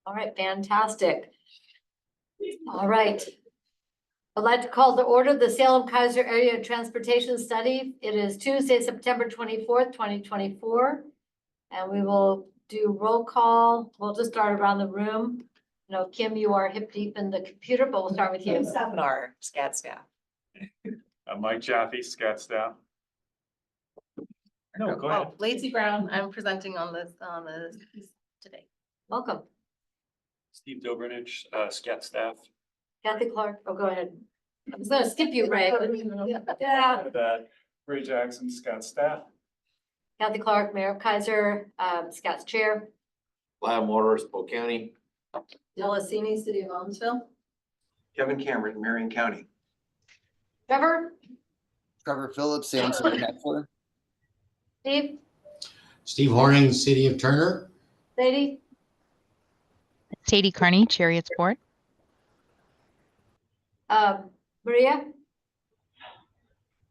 All right, fantastic. All right. I'd like to call to order the Salem-Keizer Area Transportation Study. It is Tuesday, September 24th, 2024. And we will do roll call. We'll just start around the room. You know, Kim, you are hip deep in the computer, but we'll start with you. Our SKATS staff. Mike Jaffe, SKATS staff. No, go ahead. Lacey Brown, I'm presenting on this today. Welcome. Steve Dobrinich, SKATS staff. Kathy Clark. Oh, go ahead. I was gonna skip you, Ray. Yeah. Ray Jackson, SKATS staff. Kathy Clark, Mayor of Keizer, SKATS Chair. Lyle Morris, Polk County. Delasini, City of Almsville. Kevin Cameron, Marion County. Trevor, Trevor Phillips, Salem City Councilor. Steve, Horning, City of Turner. Sadie, Sadie Carney, Chariot Sport. Maria,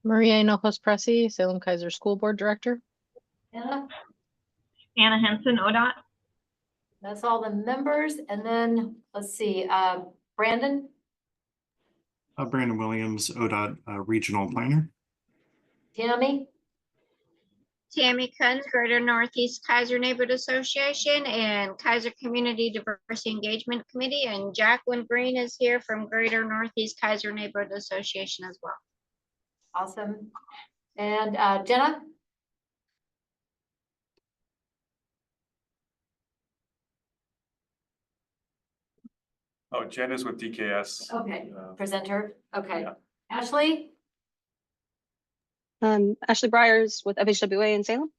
Maria Hinojos Pressy, Salem-Keizer School Board Director. Anna. Anna Henson, ODOT. That's all the members. And then let's see, Brandon, Brandon Williams, ODOT Regional Planner. Tammy, Tammy Kunz, Greater Northeast Keizer Neighborhood Association and Keizer Community Diversity Engagement Committee. And Jacqueline Green is here from Greater Northeast Keizer Neighborhood Association as well. awesome. And Jenna, Oh, Jen is with DKS. okay, presenter, okay. Yeah. Ashley, Ashley Byers with FHWA in Salem.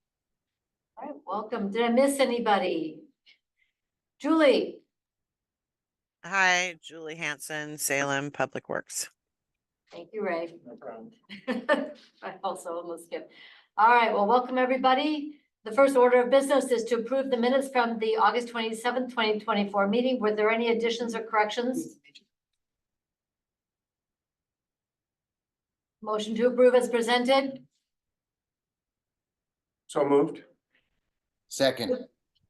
all right, welcome. Did I miss anybody? Julie, Hi, Julie Hanson, Salem Public Works. thank you, Ray. No problem. I also almost skipped. All right, well, welcome everybody. The first order of business is to approve the minutes from the August 27th, 2024 meeting. Were there any additions or corrections? Motion to approve as presented. So moved. Second.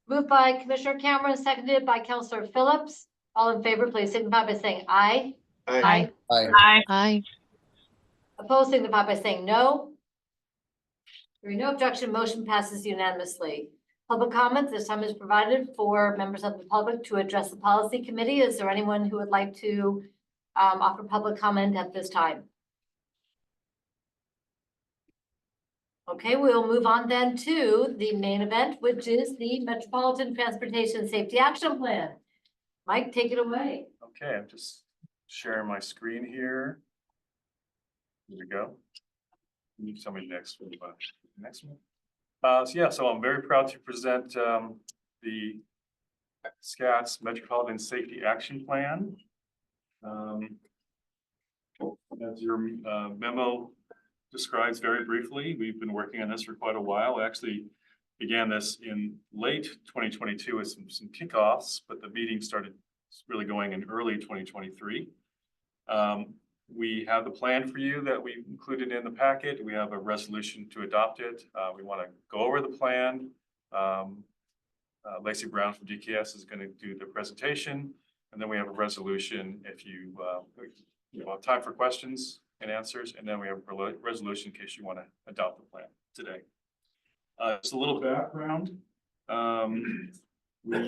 Moved by Commissioner Cameron, seconded by Councilor Phillips. All in favor, please signify by saying aye. Aye. Aye. Opposed, signify by saying no. Hearing no objection, motion passes unanimously. Public comment this time is provided for members of the public to address the policy committee. Is there anyone who would like to offer public comment at this time? Okay, we'll move on then to the main event, which is the Metropolitan Transportation Safety Action Plan. Mike, take it away. Okay, I'm just sharing my screen here. Here we go. You can tell me next one. Next one. So I'm very proud to present the SKATS Metropolitan Safety Action Plan. As your memo describes very briefly, we've been working on this for quite a while. We actually began this in late 2022 with some kickoffs, but the meeting started really going in early 2023. We have the plan for you that we included in the packet. We have a resolution to adopt it. We want to go over the plan. Lacey Brown from DKS is going to do the presentation, and then we have a resolution if you have time for questions and answers, and then we have a resolution in case you want to adopt the plan today. Just a little background. Like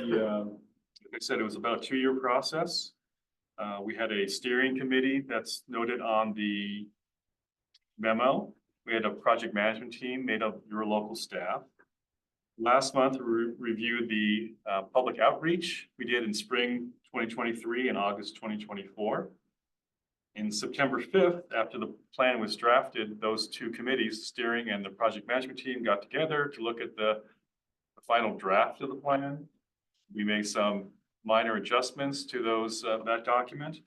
I said, it was about a 2-year process. We had a steering committee that's noted on the memo. We had a project management team made up of your local staff. Last month, we reviewed the public outreach we did in spring 2023 and August 2024. In September 5th, after the plan was drafted, those two committees, steering and the project management team, got together to look at the final draft of the plan. We made some minor adjustments to that document.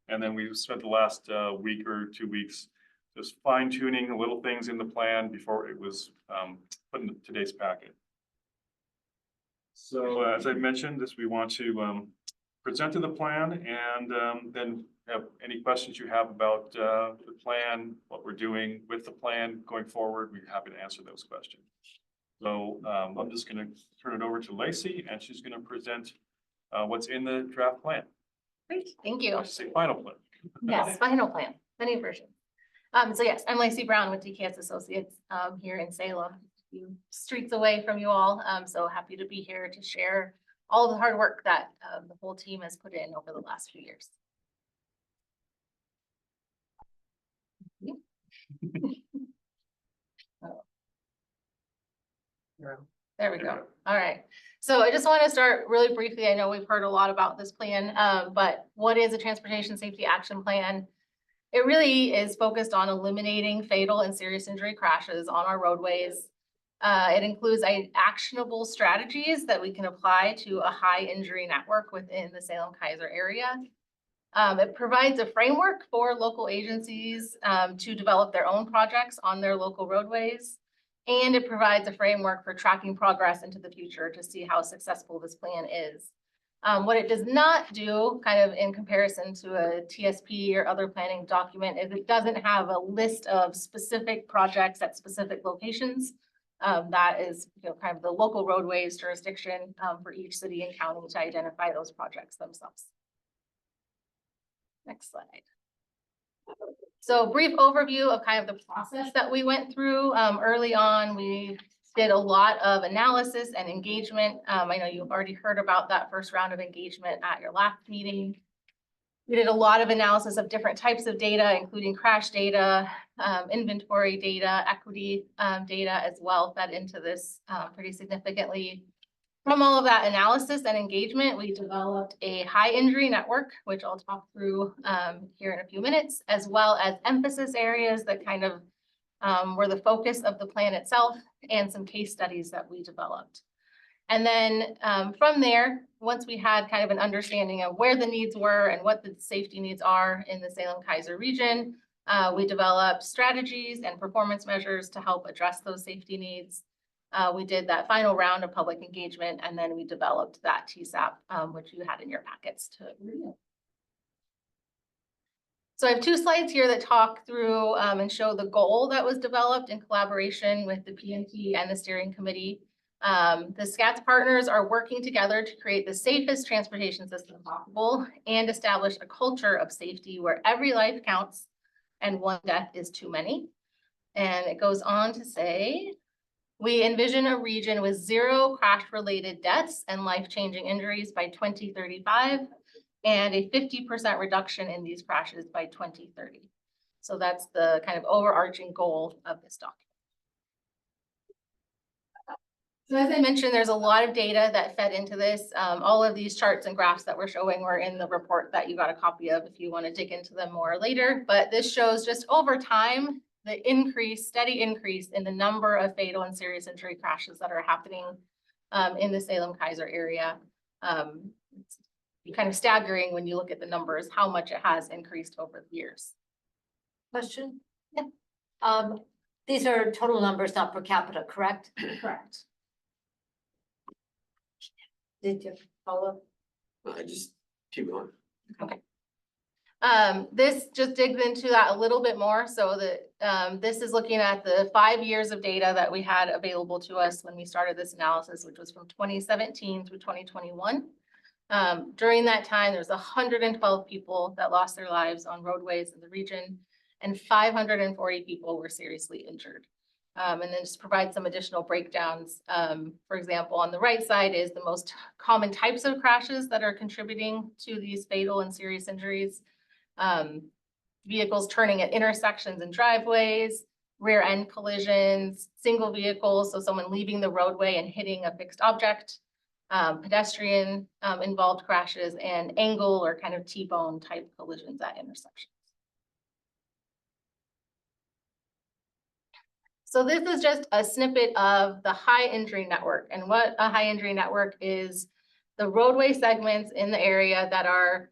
And then we spent the last week or 2 weeks just fine tuning little things in the plan before it was put in today's packet. So as I mentioned, we want to presented the plan and then have any questions you have about the plan, what we're doing with the plan going forward, we're happy to answer those questions. So I'm just going to turn it over to Lacey and she's going to present what's in the draft plan. Great, thank you. I should say final plan. Yes, final plan, many versions. So yes, I'm Lacey Brown with DKS Associates here in Salem, a few streets away from you all. So happy to be here to share all of the hard work that the whole team has put in over the last few years. There we go. All right. So I just want to start really briefly. I know we've heard a lot about this plan, but what is a transportation safety action plan? It really is focused on eliminating fatal and serious injury crashes on our roadways. It includes actionable strategies that we can apply to a high injury network within the Salem-Keizer area. It provides a framework for local agencies to develop their own projects on their local roadways. And it provides a framework for tracking progress into the future to see how successful this plan is. What it does not do, kind of in comparison to a TSP or other planning document, is it doesn't have a list of specific projects at specific locations. That is, kind of the local roadways jurisdiction for each city and county to identify those projects themselves. Next slide. So brief overview of kind of the process that we went through. Early on, we did a lot of analysis and engagement. I know you've already heard about that first round of engagement at your last meeting. We did a lot of analysis of different types of data, including crash data, inventory data, equity data as well, fed into this pretty significantly. From all of that analysis and engagement, we developed a high injury network, which I'll talk through here in a few minutes, as well as emphasis areas that kind of were the focus of the plan itself and some case studies that we developed. And then from there, once we had kind of an understanding of where the needs were and what the safety needs are in the Salem-Keizer region, we developed strategies and performance measures to help address those safety needs. We did that final round of public engagement, and then we developed that TSAP, which you had in your packets to review. So I have two slides here that talk through and show the goal that was developed in collaboration with the PMT and the steering committee. The SKATS partners are working together to create the safest transportation system possible and establish a culture of safety where every life counts and one death is too many. And it goes on to say, we envision a region with 0 crash-related deaths and life-changing injuries by 2035 and a 50% reduction in these crashes by 2030. So that's the kind of overarching goal of this document. So as I mentioned, there's a lot of data that fed into this. All of these charts and graphs that we're showing were in the report that you got a copy of if you want to dig into them more later. But this shows just over time, the steady increase in the number of fatal and serious injury crashes that are happening in the Salem-Keizer area. It's kind of staggering when you look at the numbers, how much it has increased over the years. Question? Yeah. These are total numbers, not per capita, correct? Correct. Did you follow? I just keep going. Okay. This just digs into that a little bit more. So that this is looking at the 5 years of data that we had available to us when we started this analysis, which was from 2017 through 2021. During that time, there was 112 people that lost their lives on roadways in the region, and 540 people were seriously injured. And then just provide some additional breakdowns. For example, on the right side is the most common types of crashes that are contributing to these fatal and serious injuries. Vehicles turning at intersections and driveways, rear end collisions, single vehicles, so someone leaving the roadway and hitting a fixed object, pedestrian involved crashes, and angle or kind of T-bone type collisions at intersections. So this is just a snippet of the high injury network, and what a high injury network is: the roadway segments in the area that are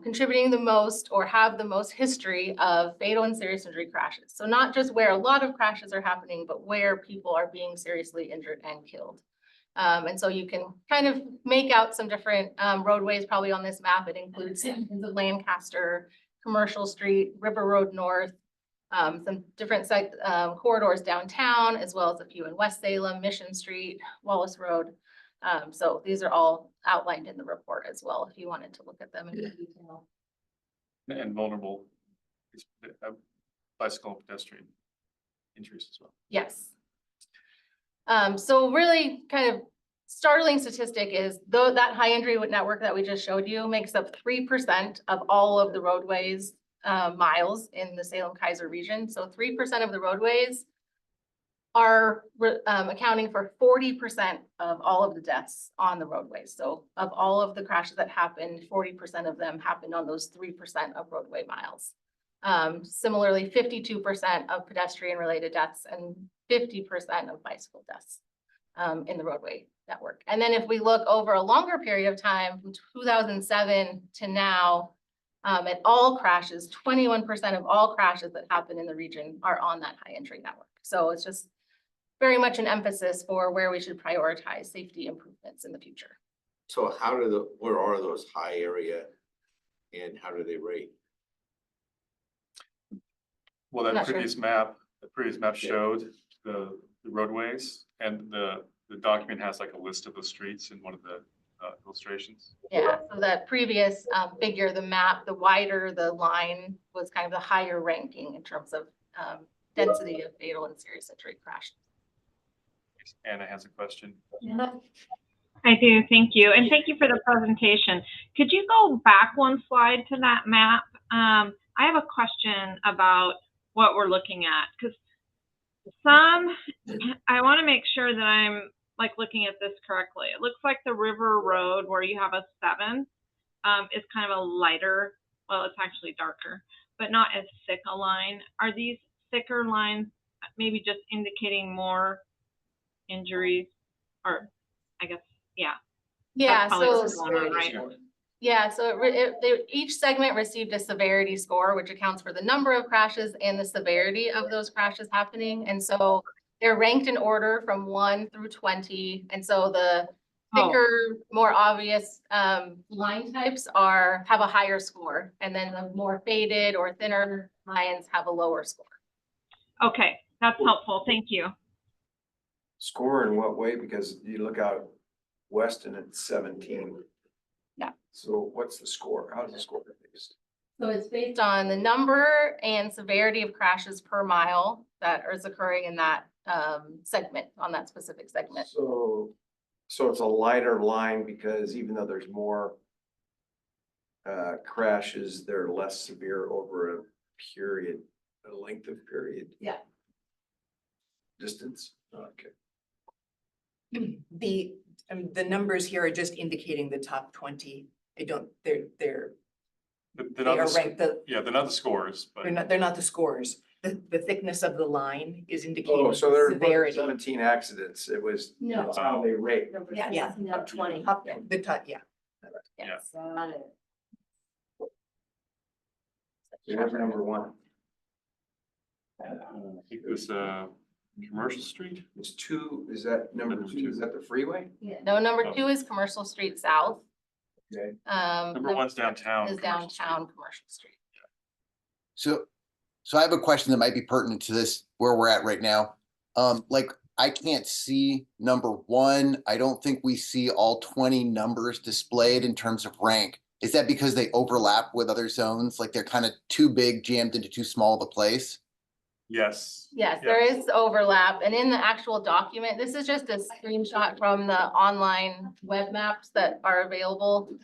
contributing the most or have the most history of fatal and serious injury crashes. So not just where a lot of crashes are happening, but where people are being seriously injured and killed. And so you can kind of make out some different roadways probably on this map. It includes sections of Lancaster, Commercial Street, River Road North, some different corridors downtown, as well as a few in West Salem, Mission Street, Wallace Road. So these are all outlined in the report as well, if you wanted to look at them in detail. And vulnerable bicycle and pedestrian injuries as well. Yes. So really kind of startling statistic is though that high injury network that we just showed you makes up 3% of all of the roadways miles in the Salem-Keizer region. So 3% of the roadways are accounting for 40% of all of the deaths on the roadways. So of all of the crashes that happened, 40% of them happened on those 3% of roadway miles. Similarly, 52% of pedestrian related deaths and 50% of bicycle deaths in the roadway network. And then if we look over a longer period of time from 2007 to now, at all crashes, 21% of all crashes that happen in the region are on that high injury network. So it's just very much an emphasis for where we should prioritize safety improvements in the future. So where are those high area and how do they rate? Well, Not that sure. previous map showed the roadways, and the document has like a list of the streets in one of the illustrations. Yeah, so that previous figure, the map, the wider the line was kind of the higher ranking in terms of density of fatal and serious injury crashes. Anna has a question. I do, thank you. And thank you for the presentation. Could you go back one slide to that map? I have a question about what we're looking at, because I want to make sure that I'm like looking at this correctly. It looks like the River Road where you have a 7 is kind of a lighter, well, it's actually darker, but not as thick a line. Are these thicker lines maybe just indicating more injuries, or I guess, yeah. Yeah, That's probably so what's going on, right? yeah, so each segment received a severity score, which accounts for the number of crashes and the severity of those crashes happening. And so they're ranked in order from 1 through 20. And so the thicker, more obvious line types have a higher score. And then the more faded or thinner lines have a lower score. Okay, that's helpful. Thank you. Score in what way? Because you look out west and it's 17. Yeah. So what's the score? How does the score get based? So it's based on the number and severity of crashes per mile that is occurring in that segment, on that specific segment. So it's a lighter line because even though there's more crashes, they're less severe over a length of period. Yeah. Distance. Okay. The numbers here are just indicating the top 20. They are ranked, they're not the scores, but they're not the scores. The thickness of the line is indicating Oh, so there were severity. 17 accidents. It was No. that's how they rate. Yeah. Up 20. Up the top, yeah. Yeah. Got it. Here's number 1. I think it was Commercial Street. It's 2. Is that number 2? Is that the freeway? No, number 2 is Commercial Street South. Okay. Number 1's downtown. Is downtown Commercial Street. So I have a question that might be pertinent to this, where we're at right now. Like, I can't see number 1. I don't think we see all 20 numbers displayed in terms of rank. Is that because they overlap with other zones? Like they're kind of too big, jammed into too small of a place? Yes. Yes, there is overlap. And in the actual document, this is just a screenshot from the online web maps that are available.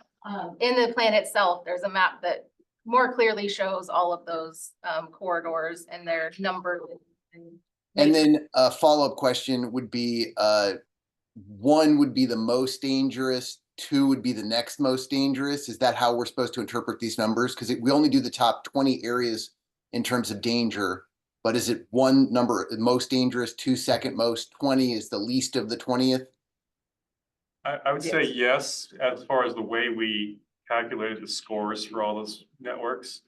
In the plan itself, there's a map that more clearly shows all of those corridors and their number. And then a follow-up question would be, 1 would be the most dangerous, 2 would be the next most dangerous. Is that how we're supposed to interpret these numbers? Because we only do the top 20 areas in terms of danger. But is it 1 number most dangerous, 2 second most, 20 is the least of the 20th? I would say yes, as far as the way we calculated the scores for all those networks.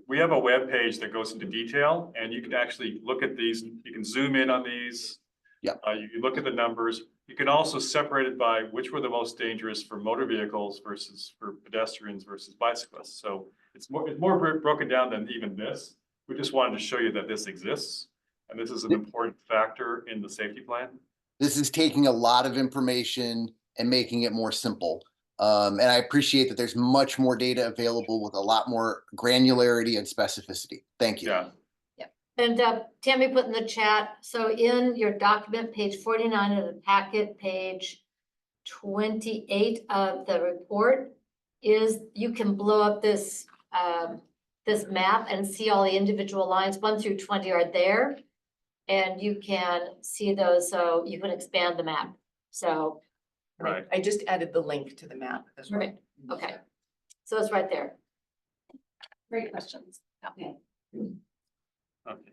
We have a web page that goes into detail, and you can actually look at these. You can zoom in on these. Yeah. You can look at the numbers. You can also separate it by which were the most dangerous for motor vehicles versus for pedestrians versus bicyclists. So it's more broken down than even this. We just wanted to show you that this exists, and this is an important factor in the safety plan. This is taking a lot of information and making it more simple. And I appreciate that there's much more data available with a lot more granularity and specificity. Thank you. Yeah. And Tammy put in the chat, so in your document, page 49 of the packet, page 28 of the report, is you can blow up this this map and see all the individual lines. 1 through 20 are there. And you can see those, so you can expand the map. So. Right. I just added the link to the map as well. Right. Okay, so it's right there. Great questions. Okay. Okay.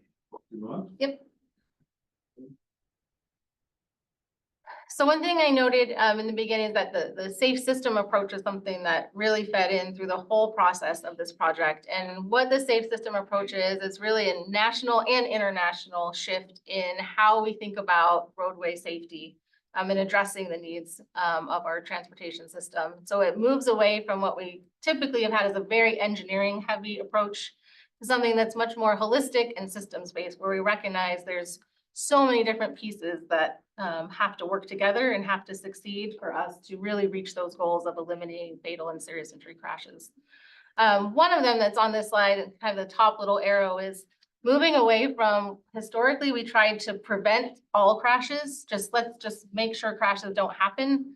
Move on. Yep. So one thing I noted in the beginning is that the safe system approach is something that really fed in through the whole process of this project. And what the safe system approach is really a national and international shift in how we think about roadway safety and addressing the needs of our transportation system. So it moves away from what we typically have had as a very engineering heavy approach to something that's much more holistic and systems-based, where we recognize there's so many different pieces that have to work together and have to succeed for us to really reach those goals of eliminating fatal and serious injury crashes. One of them that's on this slide, kind of the top little arrow, is moving away from, historically, we tried to prevent all crashes, let's just make sure crashes don't happen.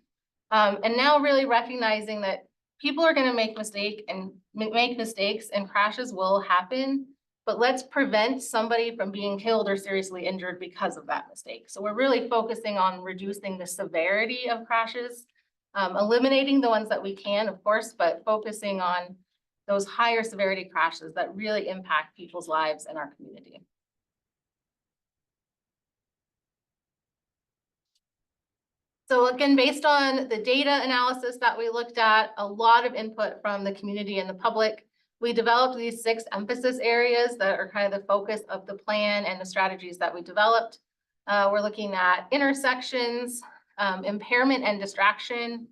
And now really recognizing that people are going to make mistakes and crashes will happen. But let's prevent somebody from being killed or seriously injured because of that mistake. So we're really focusing on reducing the severity of crashes, eliminating the ones that we can, of course, but focusing on those higher severity crashes that really impact people's lives in our community. So again, based on the data analysis that we looked at, a lot of input from the community and the public, we developed these 6 emphasis areas that are kind of the focus of the plan and the strategies that we developed. We're looking at intersections, impairment and distraction,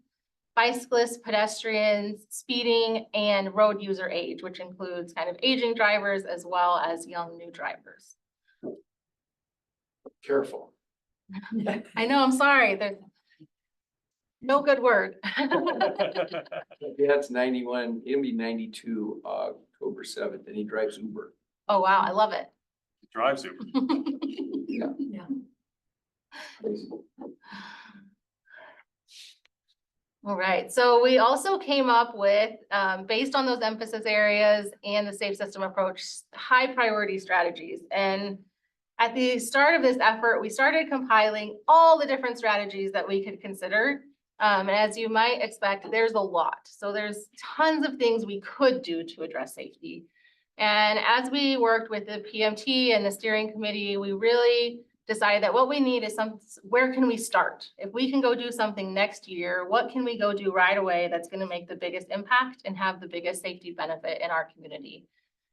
bicyclists, pedestrians, speeding, and road user age, which includes kind of aging drivers as well as young new drivers. Careful. I know, I'm sorry, there's no good word. Yeah, it's 91, it'll be 92, October 7th, and he drives Uber. Oh, wow, I love it. Drives Uber. Yeah. Yeah. Crazy. All right, so we also came up with, based on those emphasis areas and the safe system approach, high priority strategies. And at the start of this effort, we started compiling all the different strategies that we could consider. And as you might expect, there's a lot. So there's tons of things we could do to address safety. And as we worked with the PMT and the steering committee, we really decided that what we need is where can we start? If we can go do something next year, what can we go do right away that's going to make the biggest impact and have the biggest safety benefit in our community?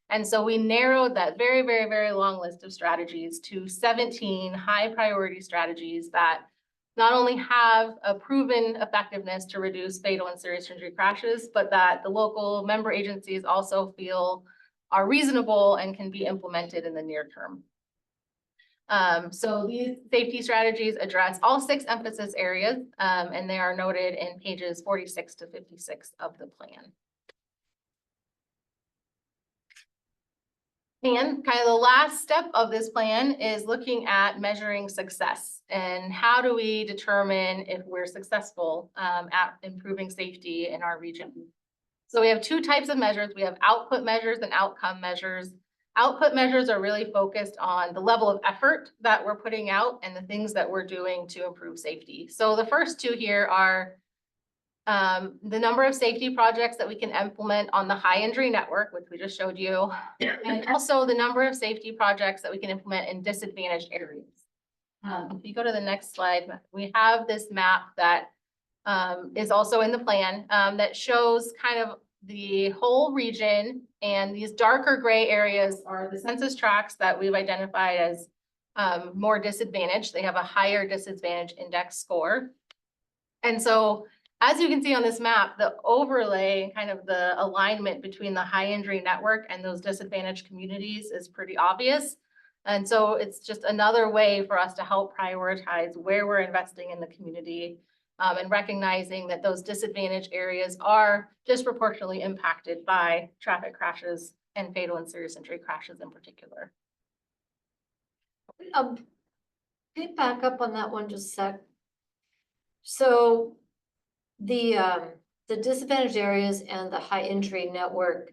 And so we narrowed that very, very, very long list of strategies to 17 high priority strategies that not only have a proven effectiveness to reduce fatal and serious injury crashes, but that the local member agencies also feel are reasonable and can be implemented in the near term. So these safety strategies address all 6 emphasis areas, and they are noted in pages 46 to 56 of the plan. And kind of the last step of this plan is looking at measuring success and how do we determine if we're successful at improving safety in our region. So we have 2 types of measures. We have output measures and outcome measures. Output measures are really focused on the level of effort that we're putting out and the things that we're doing to improve safety. So the first 2 here are the number of safety projects that we can implement on the high injury network, which we just showed you, and also the number of safety projects that we can implement in disadvantaged areas. If you go to the next slide, we have this map that is also in the plan that shows kind of the whole region, and these darker gray areas are the census tracts that we've identified as more disadvantaged. They have a higher disadvantage index score. And so as you can see on this map, the overlay, kind of the alignment between the high injury network and those disadvantaged communities is pretty obvious. And so it's just another way for us to help prioritize where we're investing in the community, and recognizing that those disadvantaged areas are disproportionately impacted by traffic crashes and fatal and serious injury crashes in particular. Can you back up on that one just a sec? So the disadvantaged areas and the high injury network,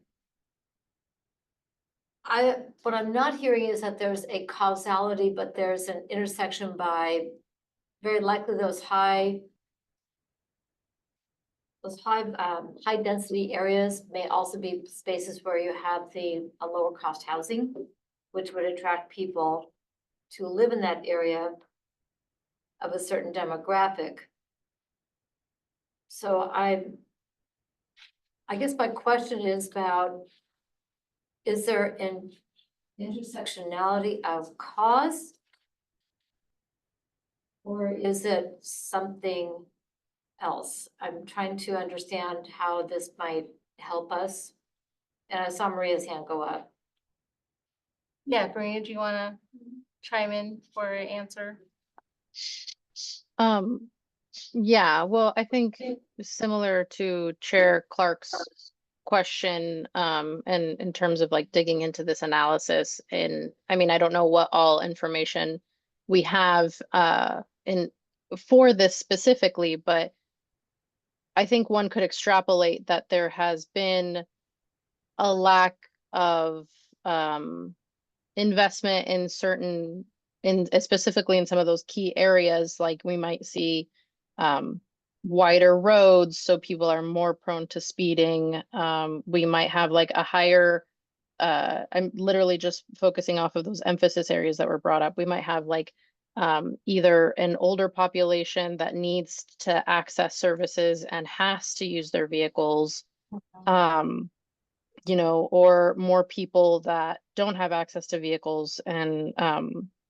what I'm not hearing is that there's a causality, but there's an intersection by very likely those high density areas may also be spaces where you have a lower cost housing, which would attract people to live in that area of a certain demographic. So I guess my question is about, is there an intersectionality of cause? Or is it something else? I'm trying to understand how this might help us. And I saw Maria's hand go up. Yeah, Maria, do you want to chime in for an answer? Yeah, well, I think similar to Chair Clark's question, and in terms of like digging into this analysis, and I mean, I don't know what all information we have for this specifically, but I think one could extrapolate that there has been a lack of investment in specifically in some of those key areas. Like we might see wider roads, so people are more prone to speeding. We might have like a higher, I'm literally just focusing off of those emphasis areas that were brought up. We might have like either an older population that needs to access services and has to use their vehicles, you know, or more people that don't have access to vehicles and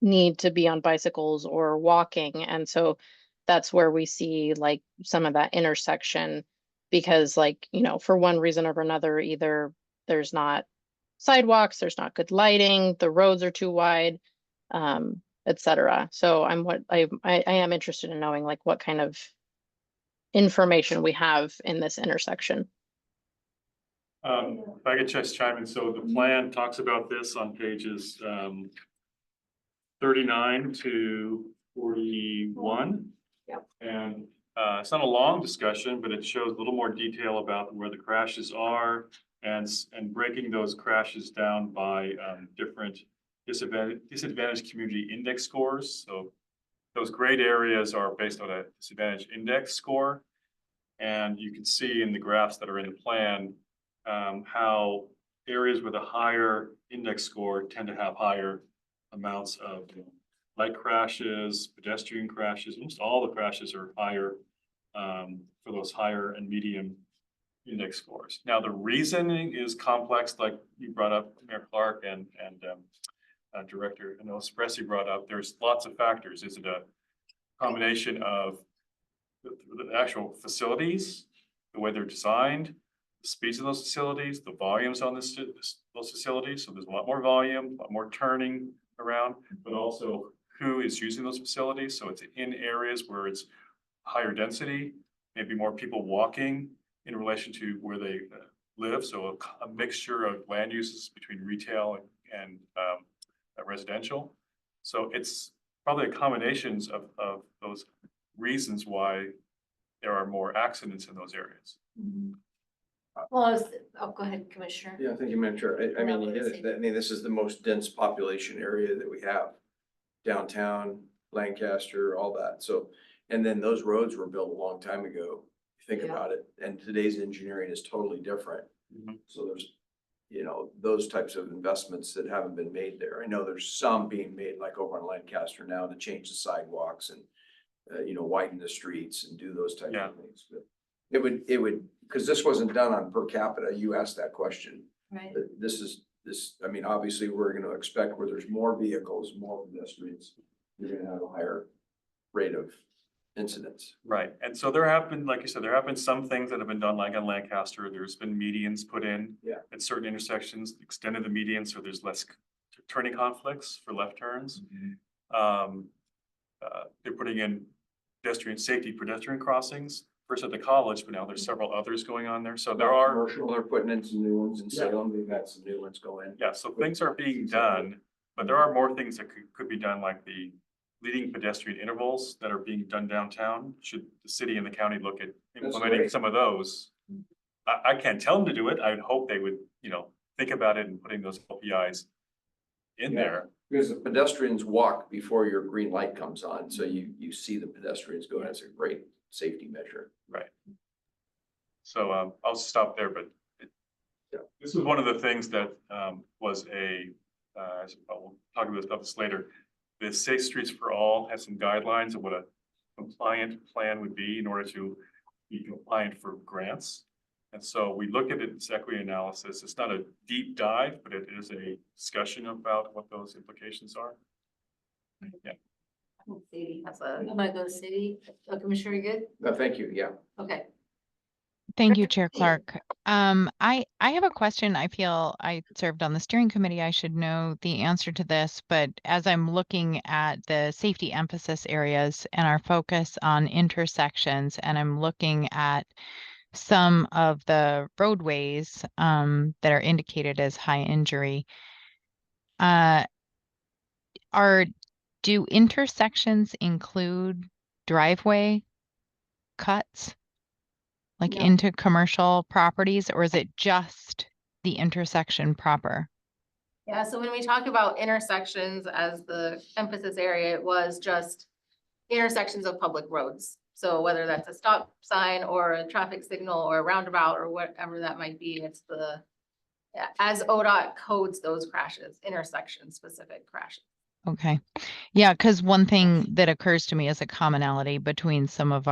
need to be on bicycles or walking. And so that's where we see like some of that intersection, because like, you know, for one reason or another, either there's not sidewalks, there's not good lighting, the roads are too wide, etc. So I am interested in knowing like what kind of information we have in this intersection. If I could just chime in, so the plan talks about this on pages 39 to 41. Yep. And it's not a long discussion, but it shows a little more detail about where the crashes are and breaking those crashes down by different disadvantaged community index scores. So those grayed areas are based on a disadvantage index score. And you can see in the graphs that are in the plan how areas with a higher index score tend to have higher amounts of light crashes, pedestrian crashes. Almost all the crashes are higher for those higher and medium index scores. Now, the reasoning is complex, like you brought up, Mayor Clark and Director Espressi brought up. There's lots of factors. Is it a combination of the actual facilities, the way they're designed, the speeds of those facilities, the volumes on those facilities? So there's a lot more volume, a lot more turning around, but also who is using those facilities. So it's in areas where it's higher density, maybe more people walking in relation to where they live. So a mixture of land uses between retail and residential. So it's probably a combination of those reasons why there are more accidents in those areas. Well, go ahead, Commissioner. Yeah, thank you, Madam Chair. I mean, you hit it. I mean, this is the most dense population area that we have. Downtown, Lancaster, all that. So, and then those roads were built a long time ago. Think about it. And today's engineering is totally different. So there's, you know, those types of investments that haven't been made there. I know there's some being made like over in Lancaster now to change the sidewalks and, you know, widen the streets and do those types of things. But it would, because this wasn't done on per capita. You asked that question. Right. This is this, I mean, obviously, we're gonna expect where there's more vehicles, more pedestrians, you're gonna have a higher rate of incidents. Right, and so there have been, like you said, there have been some things that have been done, like on Lancaster, there's been medians put in. Yeah. At certain intersections, extended the median, so there's less turning conflicts for left turns. They're putting in pedestrian crossings, first at the college, but now there's several others going on there, so there are. Commercial, they're putting in some new ones in Salem, we've got some new ones going. Yeah, so things are being done, but there are more things that could be done, like the leading pedestrian intervals that are being done downtown. Should the city and the county look at implementing great. some of those? I can't tell them to do it. I'd hope they would, think about it and putting those LPIs in Yeah. there. Because the pedestrians walk before your green light comes on, so you see the pedestrians go, that's a great safety measure. Right. So, I'll stop there, but Yeah. this is one of the things that, was we'll talk about this later. The Safe Streets for All has some guidelines of what a compliant plan would be in order to be compliant for grants. And so we look at its equity analysis. It's not a deep dive, but it is a discussion about what those implications are. Yeah. That's a, I'm gonna go to city. Commissioner, you good? No, thank you, yeah. Okay. Thank you, Chair Clark. I have a question. I feel I served on the steering committee. I should know the answer to this, but as I'm looking at the safety emphasis areas and our focus on intersections, and I'm looking at some of the roadways that are indicated as high injury, do intersections include driveway cuts? Like No. into commercial properties, or is it just the intersection proper? yeah, so when we talk about intersections as the emphasis area, it was just intersections of public roads. So whether that's a stop sign or a traffic signal or a roundabout or whatever that might be, it's as ODOT codes those crashes, intersection specific crashes. Okay. Yeah, because one thing that occurs to me as a commonality between some of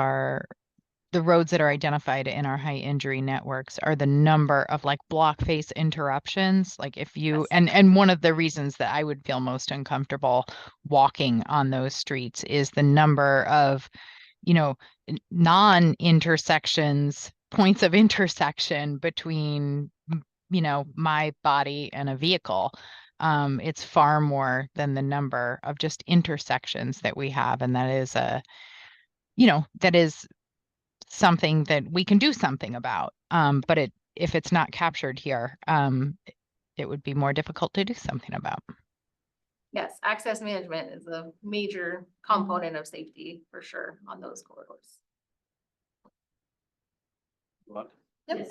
the roads that are identified in our high injury networks are the number of like block face interruptions. Like if you, and one of the reasons that I would feel most uncomfortable walking on those streets is the number of, non-intersections, points of intersection between, my body and a vehicle. It's far more than the number of just intersections that we have. And that is that is something that we can do something about. But if it's not captured here, it would be more difficult to do something about. Yes, access management is a major component of safety for sure on those corridors. What? Yep.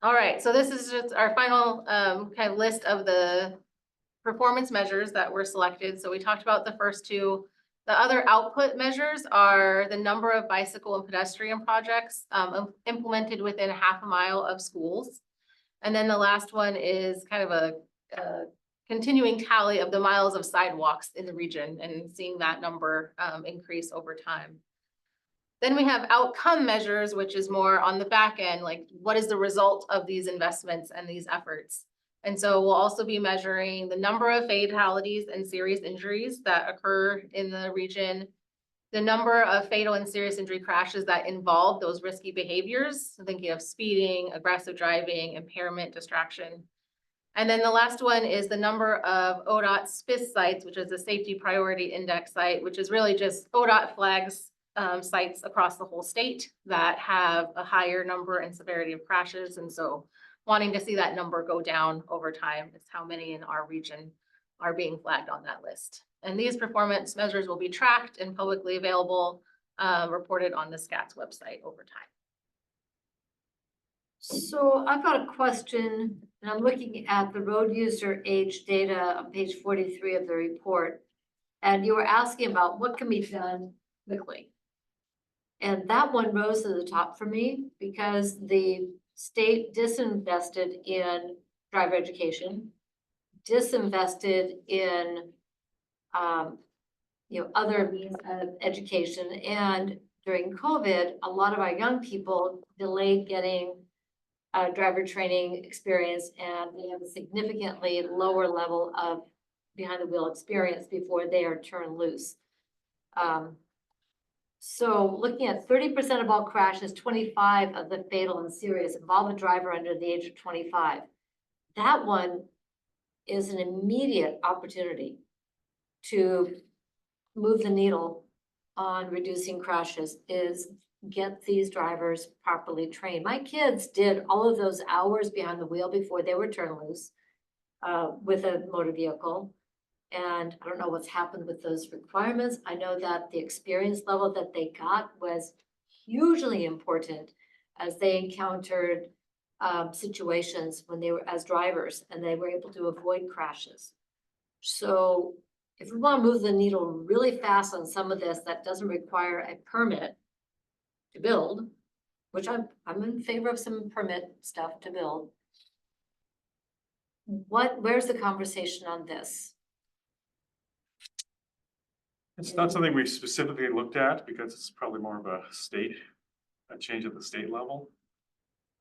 All right, so this is just our final kind of list of the performance measures that were selected. So we talked about the first two. The other output measures are the number of bicycle and pedestrian projects implemented within half a mile of schools. And then the last one is kind of a continuing tally of the miles of sidewalks in the region and seeing that number increase over time. Then we have outcome measures, which is more on the back end, like what is the result of these investments and these efforts? And so we'll also be measuring the number of fatalities and serious injuries that occur in the region, the number of fatal and serious injury crashes that involve those risky behaviors, so thinking of speeding, aggressive driving, impairment, distraction. And then the last one is the number of ODOT SPIS sites, which is a safety priority index site, which is really just ODOT flags sites across the whole state that have a higher number and severity of crashes. And so wanting to see that number go down over time is how many in our region are being flagged on that list. And these performance measures will be tracked and publicly available, reported on the SKATS website over time. So I've got a question, and I'm looking at the road user age data on page 43 of the report. And you were asking about what can be done quickly. And that one rose to the top for me because the state disinvested in driver education, disinvested in other means of education. And during COVID, a lot of our young people delayed getting driver training experience, and they have a significantly lower level of behind the wheel experience before they are turned loose. So looking at 30% of all crashes, 25 of the fatal and serious involve a driver under the age of 25. That one is an immediate opportunity to move the needle on reducing crashes, is get these drivers properly trained. My kids did all of those hours behind the wheel before they were turned loose with a motor vehicle. And I don't know what's happened with those requirements. I know that the experience level that they got was hugely important as they encountered situations when they were as drivers and they were able to avoid crashes. So if we want to move the needle really fast on some of this that doesn't require a permit to build, which I'm in favor of some permit stuff to build. Where's the conversation on this? It's not something we've specifically looked at because it's probably more of a change at the state level.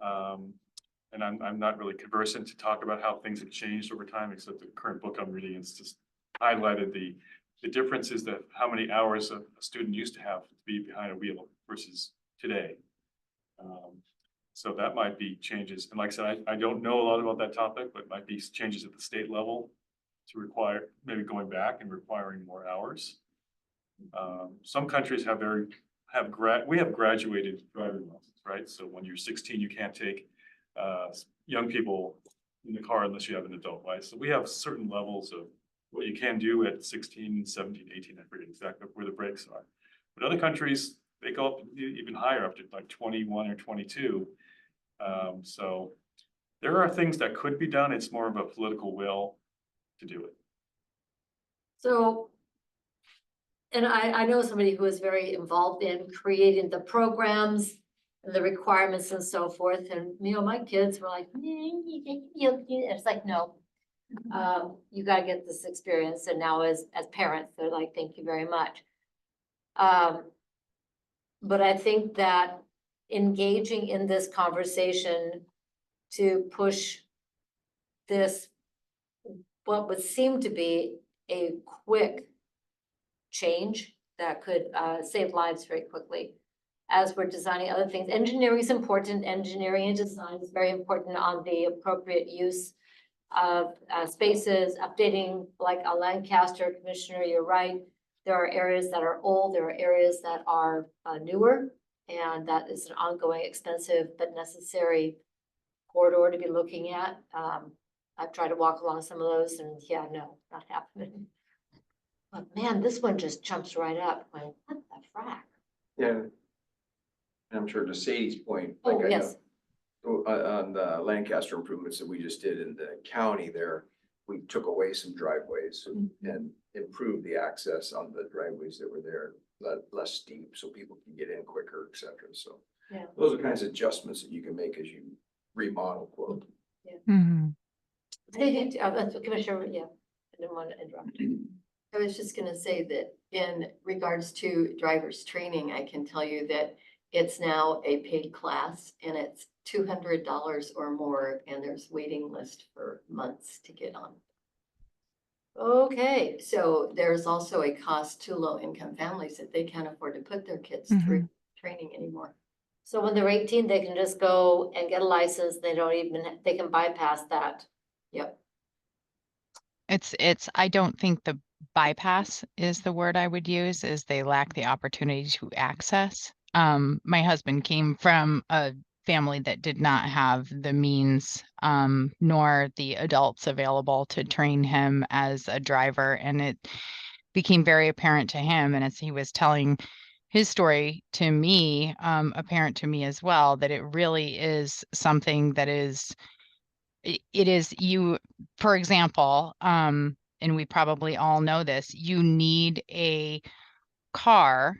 And I'm not really conversant to talk about how things have changed over time, except the current book I'm reading is just highlighted the differences that how many hours a student used to have to be behind a wheel versus today. So that might be changes. And like I said, I don't know a lot about that topic, but it might be changes at the state level to require maybe going back and requiring more hours. Some countries we have graduated driving license, right? So when you're 16, you can't take young people in the car unless you have an adult license. So we have certain levels of what you can do at 16, 17, 18, I forget exactly where the breaks are. But other countries, they go up even higher, up to like 21 or 22. So there are things that could be done. It's more of a political will to do it. So, and I know somebody who is very involved in creating the programs and the requirements and so forth. And, my kids were like, it's like, no, you gotta get this experience. And now as parents, they're like, thank you very much. But I think that engaging in this conversation to push this, what would seem to be a quick change that could save lives very quickly as we're designing other things. Engineering is important. Engineering and design is very important on the appropriate use of spaces, updating like a Lancaster commissioner, you're right. There are areas that are old, there are areas that are newer, and that is an ongoing, expensive, but necessary corridor to be looking at. I've tried to walk along some of those and yeah, no, not happening. But man, this one just jumps right up. Like, what the frack? Yeah. I'm sure to Sadie's point. Oh, like I yes. know, on the Lancaster improvements that we just did in the county there, we took away some driveways and improved the access on the driveways that were there, less steep so people can get in quicker, et cetera. So Yeah. those are kinds of adjustments that you can make as you remodel, quote. Mhm. Commissioner, yeah, I didn't want to interrupt. I was just gonna say that in regards to driver's training, I can tell you that it's now a paid class and it's $200 or more, and there's waiting list for months to get on. Okay, So there's also a cost to low-income families that they can't afford to put their kids through training anymore. so when they're 18, they can just go and get a license. They don't even, they can bypass that. Yep. I don't think the bypass is the word I would use, is they lack the opportunity to access. My husband came from a family that did not have the means, nor the adults available to train him as a driver. And it became very apparent to him. And as he was telling his story to me, apparent to me as well, that it really is something that is, it is you, for example, and we probably all know this, you need a car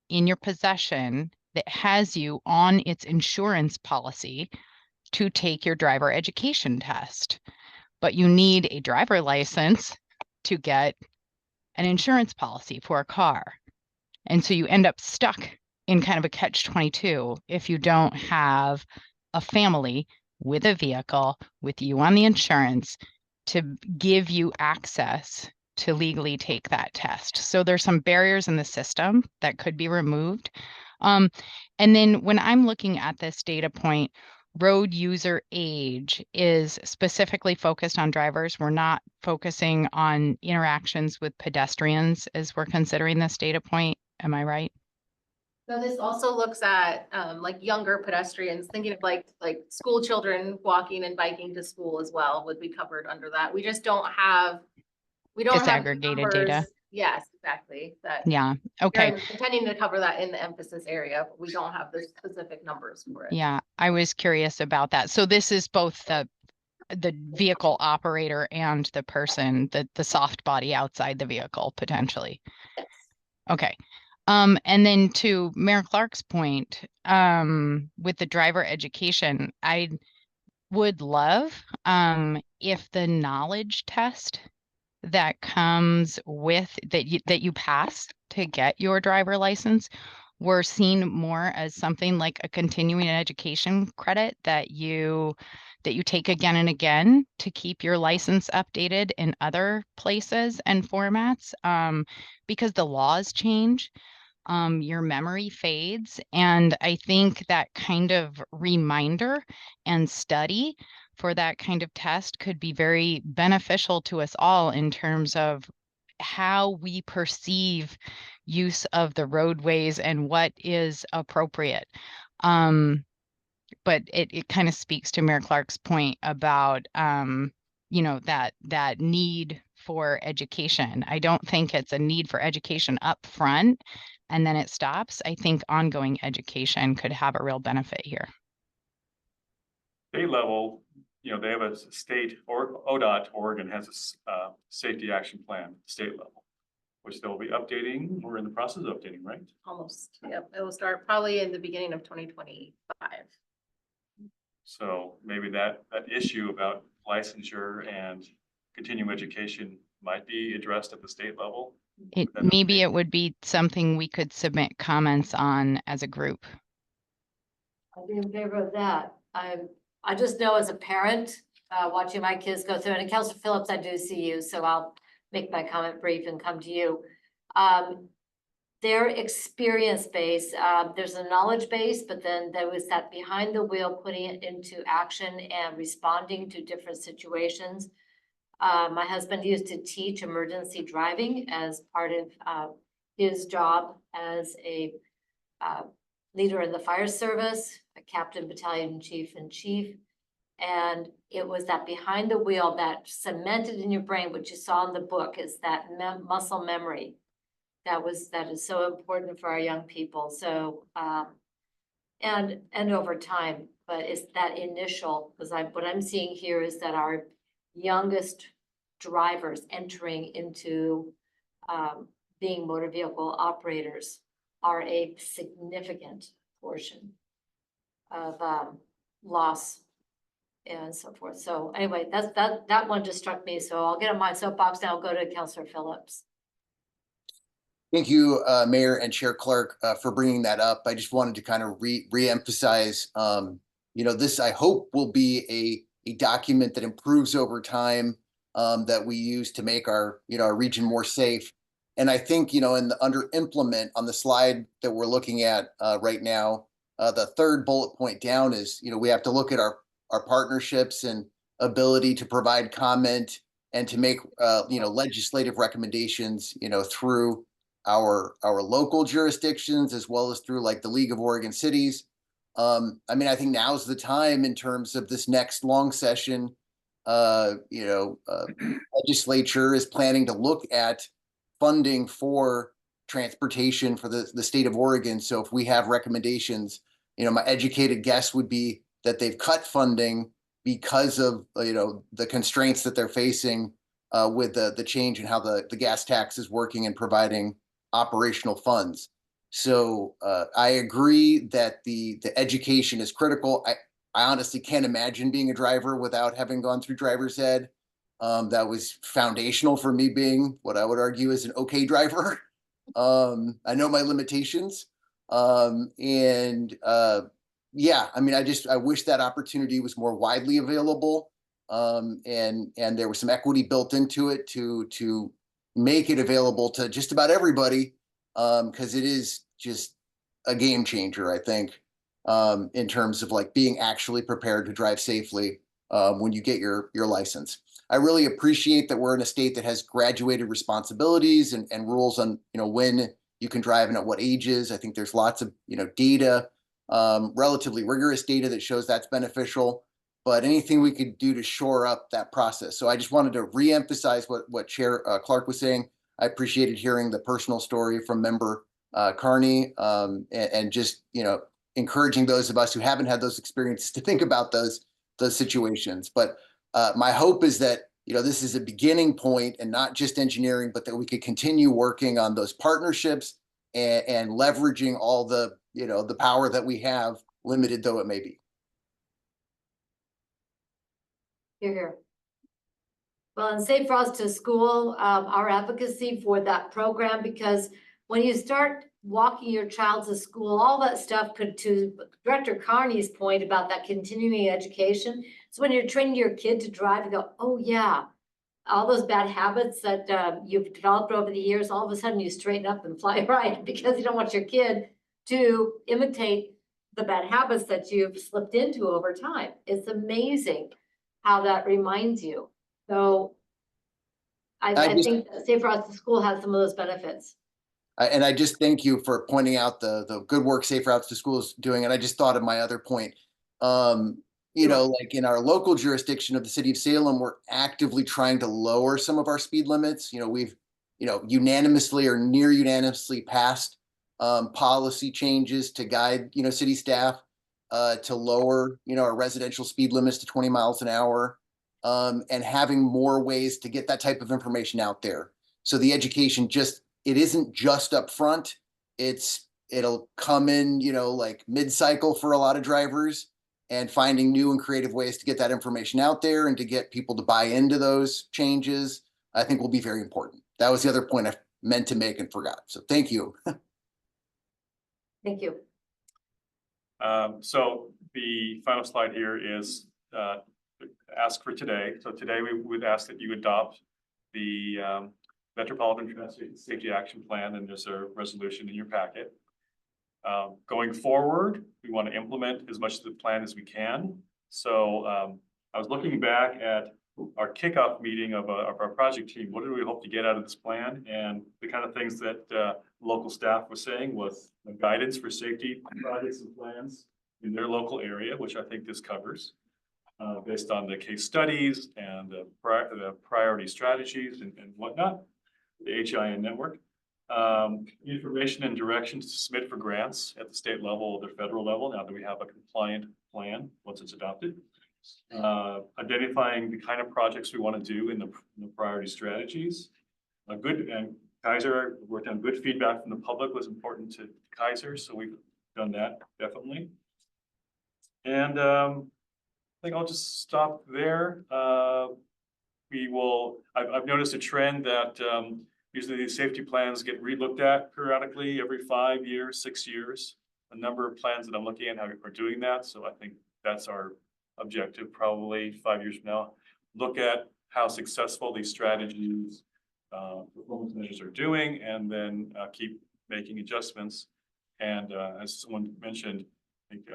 in your possession that has you on its insurance policy to take your driver education test. But you need a driver license to get an insurance policy for a car. And so you end up stuck in kind of a catch-22 if you don't have a family with a vehicle, with you on the insurance, to give you access to legally take that test. So there's some barriers in the system that could be removed. And then when I'm looking at this data point, road user age is specifically focused on drivers. We're not focusing on interactions with pedestrians as we're considering this data point. Am I right? So this also looks at like younger pedestrians, thinking of like school children walking and biking to school as well would be covered under that. We just don't have, we don't have Disaggregated data. numbers. Yes, exactly. That Yeah. Okay. we're intending to cover that in the emphasis area, but we don't have the specific numbers for it. Yeah, I was curious about that. So this is both the vehicle operator and the person, the soft body outside the vehicle potentially. Okay. And then to Mayor Clark's point, with the driver education, I would love if the knowledge test that comes with that you pass to get your driver license were seen more as something like a continuing education credit that you take again and again to keep your license updated in other places and formats, because the laws change. Your memory fades. And I think that kind of reminder and study for that kind of test could be very beneficial to us all in terms of how we perceive use of the roadways and what is appropriate. But it kind of speaks to Mayor Clark's point about, that need for education. I don't think it's a need for education up front and then it stops. I think ongoing education could have a real benefit here. State level, they have a state, or ODOT, Oregon has a safety action plan, state level, which they'll be updating. We're in the process of updating, right? Almost. Yep. It will start probably in the beginning of 2025. So maybe that issue about licensure and continuing education might be addressed at the state level. Maybe it would be something we could submit comments on as a group. I'd be in favor of that. I just know as a parent, watching my kids go through, and Councilor Phillips, I do see you, so I'll make my comment brief and come to you. Their experience base, there's a knowledge base, but then there was that behind the wheel, putting it into action and responding to different situations. My husband used to teach emergency driving as part of his job as a leader in the fire service, a captain, battalion chief, and chief. And it was that behind the wheel that cemented in your brain, what you saw in the book, is that muscle memory. That is so important for our young people. So, and over time, but it's that initial, because what I'm seeing here is that our youngest drivers entering into being motor vehicle operators are a significant portion of loss and so forth. So anyway, that one just struck me. So I'll get on my soapbox now. I'll go to Councilor Phillips. Thank you, Mayor and Chair Clark, for bringing that up. I just wanted to kind of re-emphasize, this I hope will be a document that improves over time, that we use to make our region more safe. And I think, under implement on the slide that we're looking at right now, the third bullet point down is, we have to look at our partnerships and ability to provide comment and to make, legislative recommendations, through our local jurisdictions, as well as through like the League of Oregon Cities. I think now's the time in terms of this next long session. Legislature is planning to look at funding for transportation for the state of Oregon. So if we have recommendations, my educated guess would be that they've cut funding because of, the constraints that they're facing with the change in how the gas tax is working and providing operational funds. So I agree that the education is critical. I honestly can't imagine being a driver without having gone through driver's ed. That was foundational for me being what I would argue is an okay driver. I know my limitations. yeah, I mean, I wish that opportunity was more widely available. And there was some equity built into it to make it available to just about everybody. Because it is just a game changer, I think, in terms of like being actually prepared to drive safely when you get your license. I really appreciate that we're in a state that has graduated responsibilities and rules on, when you can drive and at what ages. I think there's lots of, data, relatively rigorous data that shows that's beneficial, but anything we could do to shore up that process. So I just wanted to reemphasize what Chair Clark was saying. I appreciated hearing the personal story from member Carney, and just, encouraging those of us who haven't had those experiences to think about those situations. But my hope is that, this is a beginning point and not just engineering, but that we could continue working on those partnerships and leveraging all the, the power that we have, limited though it may be. You're here. Well, and Safe Routes to School, our advocacy for that program, because when you start walking your child to school, all that stuff could, to Director Carney's point about that continuing education. So when you're training your kid to drive, you go, oh yeah, all those bad habits that you've developed over the years, all of a sudden you straighten up and fly right, because you don't want your kid to imitate the bad habits that you've slipped into over time. It's amazing how that reminds you. So I think that Safe Routes to School has some of those benefits. And I just thank you for pointing out the good work Safe Routes to School is doing. And I just thought of my other point. Like in our local jurisdiction of the city of Salem, we're actively trying to lower some of our speed limits. We've, unanimously or near unanimously passed policy changes to guide, city staff to lower, our residential speed limits to 20 miles an hour, and having more ways to get that type of information out there. So the education it isn't just up front. It'll come in, like mid-cycle for a lot of drivers, and finding new and creative ways to get that information out there and to get people to buy into those changes, I think will be very important. That was the other point I meant to make and forgot. So thank you. Thank you. So the final slide here is ask for today. So today we would ask that you adopt the Metropolitan Transportation Safety Action Plan, and there's a resolution in your packet. Going forward, we want to implement as much of the plan as we can. So I was looking back at our kickoff meeting of our project team. What do we hope to get out of this plan? And the kind of things that local staff was saying was guidance for safety projects and plans in their local area, which I think this covers, based on the case studies and the priority strategies and whatnot, the HIN network. Information and directions to submit for grants at the state level or the federal level, now that we have a compliant plan once it's adopted. Identifying the kind of projects we want to do in the priority strategies. Keizer worked on good feedback from the public was important to Keizer, so we've done that definitely. And I think I'll just stop there. I've noticed a trend that usually these safety plans get re-looked at periodically every 5 years, 6 years. A number of plans that I'm looking at are doing that. So I think that's our objective, probably 5 years from now. Look at how successful these strategies, performance measures are doing, and then keep making adjustments. And as someone mentioned, I think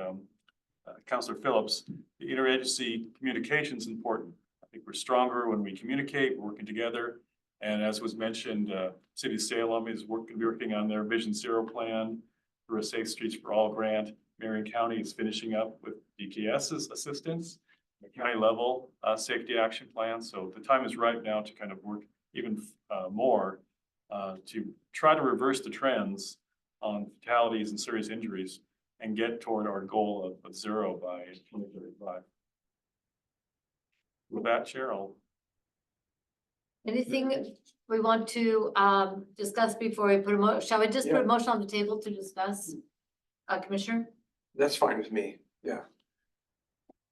Councilor Phillips, the interagency communication is important. I think we're stronger when we communicate, we're working together. And as was mentioned, City of Salem is working on their Vision Zero plan for a Safe Streets for All grant. Marion County is finishing up with DKS's assistance, the county level safety action plan. So the time is right now to kind of work even more to try to reverse the trends on fatalities and serious injuries and get toward our goal of zero by 2035. With that, Cheryl. Anything we want to discuss before we put a motion? Shall we just put a motion on the table to discuss, Commissioner? That's fine with me, yeah.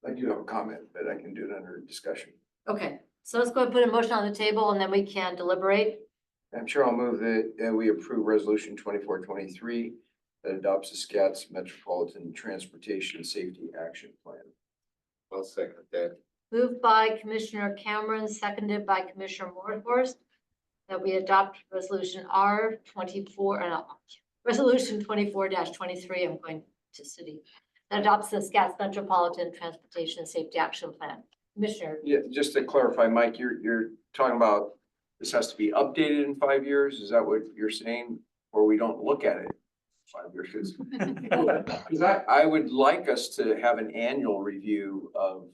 I do have a comment, but I can do it under discussion. Okay, so let's go and put a motion on the table and then we can deliberate. I'm sure I'll move that we approve resolution 2423 that adopts the SKATS Metropolitan Transportation Safety Action Plan. I'll second that. Moved by Commissioner Cameron, seconded by Commissioner Morhorst, that we adopt resolution R 24, resolution 24-23, I'm going to city, that adopts the SKATS Metropolitan Transportation Safety Action Plan. Commissioner, Yeah, just to clarify, Mike, you're talking about this has to be updated in 5 years? Is that what you're saying? Or we don't look at it in 5 years? Because I would like us to have an annual review of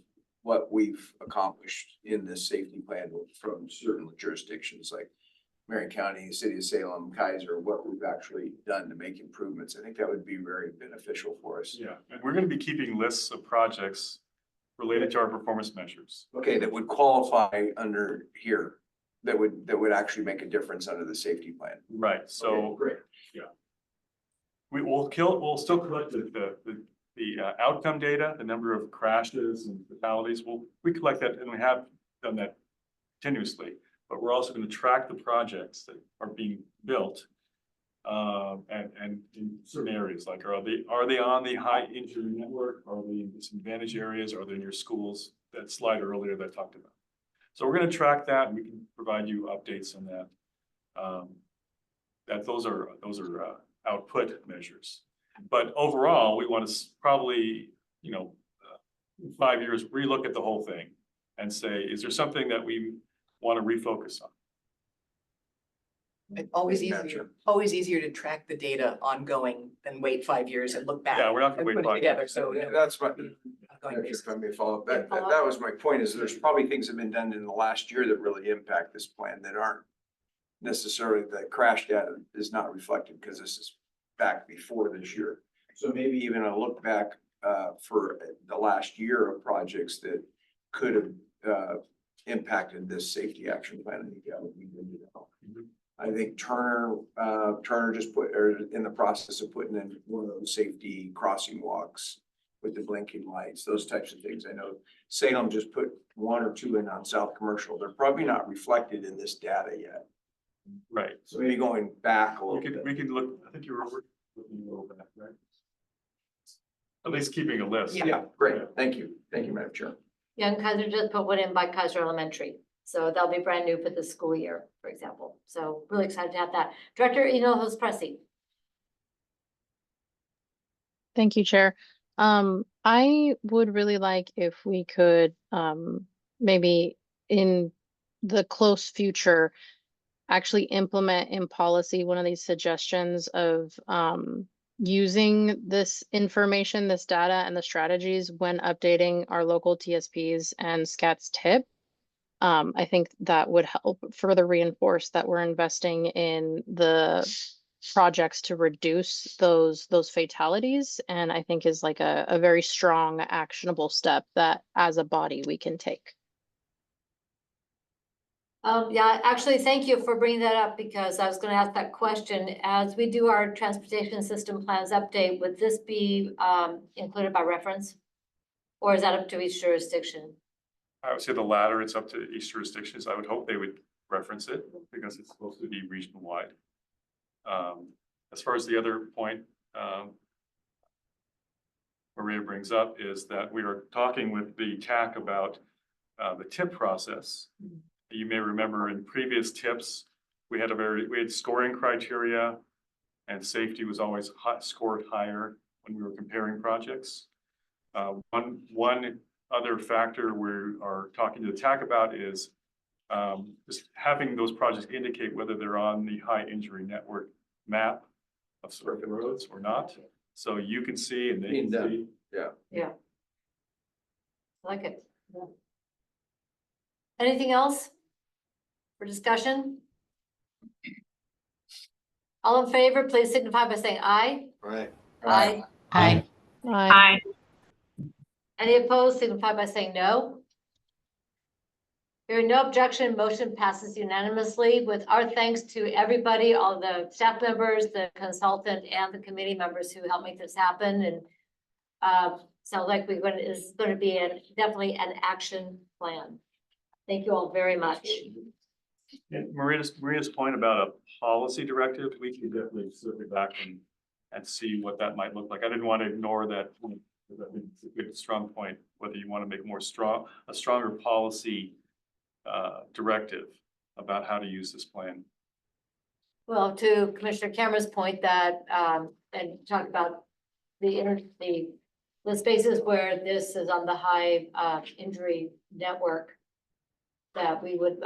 what we've accomplished in this safety plan from certain jurisdictions like Marion County, City of Salem-Keizer, what we've actually done to make improvements. I think that would be very beneficial for us. Yeah, and we're gonna be keeping lists of projects related to our performance measures. Okay, that would qualify under here, that would actually make a difference under the safety plan. Right, so. Okay, great. We'll still collect the outcome data, the number of crashes and fatalities. We collect that, and we have done that continuously, but we're also going to track the projects that are being built. And in certain areas, like are they on the high injury network? Are they in disadvantaged areas? Are they in your schools? That slide earlier that I talked about. So we're going to track that, and we can provide you updates on that. Those are output measures. But overall, we want to probably, in 5 years, relook at the whole thing and say, is there something that we want to refocus on? It's always easier to track the data ongoing than wait 5 years and look back. Yeah, we're not and going to put wait it 5 together. years. So That's what, ongoing basis. if I may follow up, that was my point, is there's probably things that have been done in the last year that really impact this plan that aren't necessarily, the crash data is not reflected because this is back before this year. So maybe even a look back for the last year of projects that could have impacted this safety action plan. I think that would be good to know. I think Turner just in the process of putting in one of those safety crossing walks with the blinking lights, those types of things. I know Salem just put 1 or 2 in on South Commercial. They're probably not reflected in this data yet. Right. So maybe going back a little bit. We can look, I think you were looking a little back, right? At least keeping a list. Yeah, great. Thank you. Thank you, Madam Chair. yeah, and Kaiser just put one in by Kaiser Elementary. So they'll be brand new for the school year, for example. So really excited to have that. Director Eno Pressy. Thank you, Chair. I would really like if we could maybe in the close future actually implement in policy one of these suggestions of using this information, this data, and the strategies when updating our local TSPs and SKATS TIP. I think that would help further reinforce that we're investing in the projects to reduce those fatalities, and I think is like a very strong, actionable step that as a body we can take. Yeah, actually, thank you for bringing that up because I was going to ask that question. As we do our transportation system plans update, would this be included by reference? Or is that up to each jurisdiction? I would say the latter, it's up to each jurisdictions. I would hope they would reference it because it's supposed to be regional wide. As far as the other point Maria brings up is that we are talking with the TAC about the TIP process. You may remember in previous TIPs, we had scoring criteria and safety was always scored higher when we were comparing projects. One other factor we are talking to the TAC about is just having those projects indicate whether they're on the high injury network map of certain roads or not. So you can see and they can see. Yeah. I like it. Yeah. Anything else for discussion? All in favor, please signify by saying aye. Right. Aye. Aye. Aye. Any opposed, signify by saying no. Hearing no objection, motion passes unanimously with our thanks to everybody, all the staff members, the consultant, and the committee members who helped make this happen. And sounds like it's going to be definitely an action plan. Thank you all very much. And Maria's point about a policy directive, we can definitely circle back and and see what that might look like. I didn't want to ignore that. Because I think it's a good, strong point, whether you want to make a stronger policy directive about how to use this plan. Well, to Commissioner Cameron's point that, and talk about the spaces where this is on the high, injury network, that we would,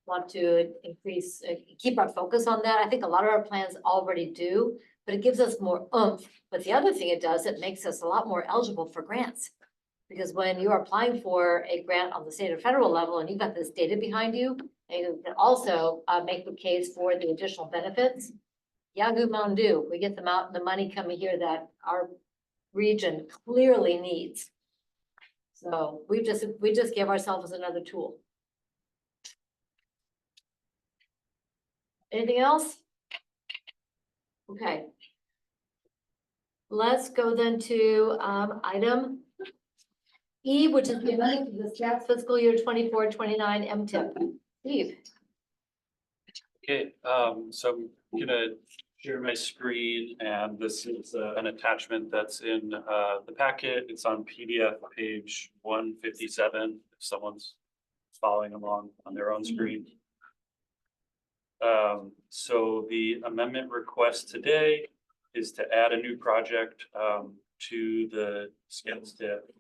want to increase, keep our focus on that. I think a lot of our plans already do, but it gives us more oomph. But the other thing it does, it makes us a lot more eligible for grants. Because when you are applying for a grant on the state or federal level and you've got this data behind you, and you can also make the case for the additional benefits. Yahoo Mountain Dew, we get the money coming here that our region clearly needs. So we just give ourselves another tool. Anything else? Okay. Let's go then to item E, which is the amendment to the SKATS fiscal year 24-29 MTIP. Steve. Okay, so I'm gonna share my screen, and this is an attachment that's in the packet. It's on PDF page 157, if someone's following along on their own screen. So the amendment request today is to add a new project to the SKATS tip.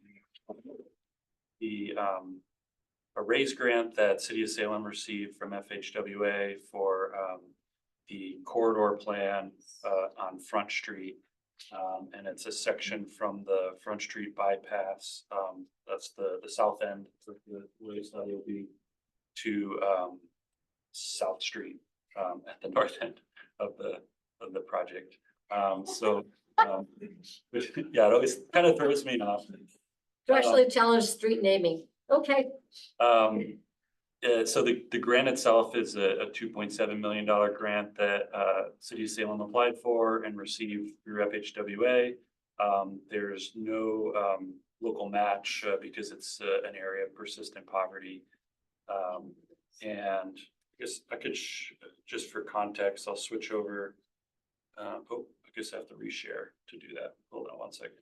A raise grant that City of Salem received from FHWA for the corridor plan on Front Street. And it's a section from the Front Street bypass. That's the south end of the way study will be to South Street at the north end of the project. Yeah, it always kind of throws me off. Directionally challenged street naming. Okay. So the grant itself is a $2.7 million grant that City of Salem applied for and received through FHWA. There's no local match because it's an area of persistent poverty. And I guess I could, just for context, I'll switch over. I guess I have to reshare to do that. Hold on one second.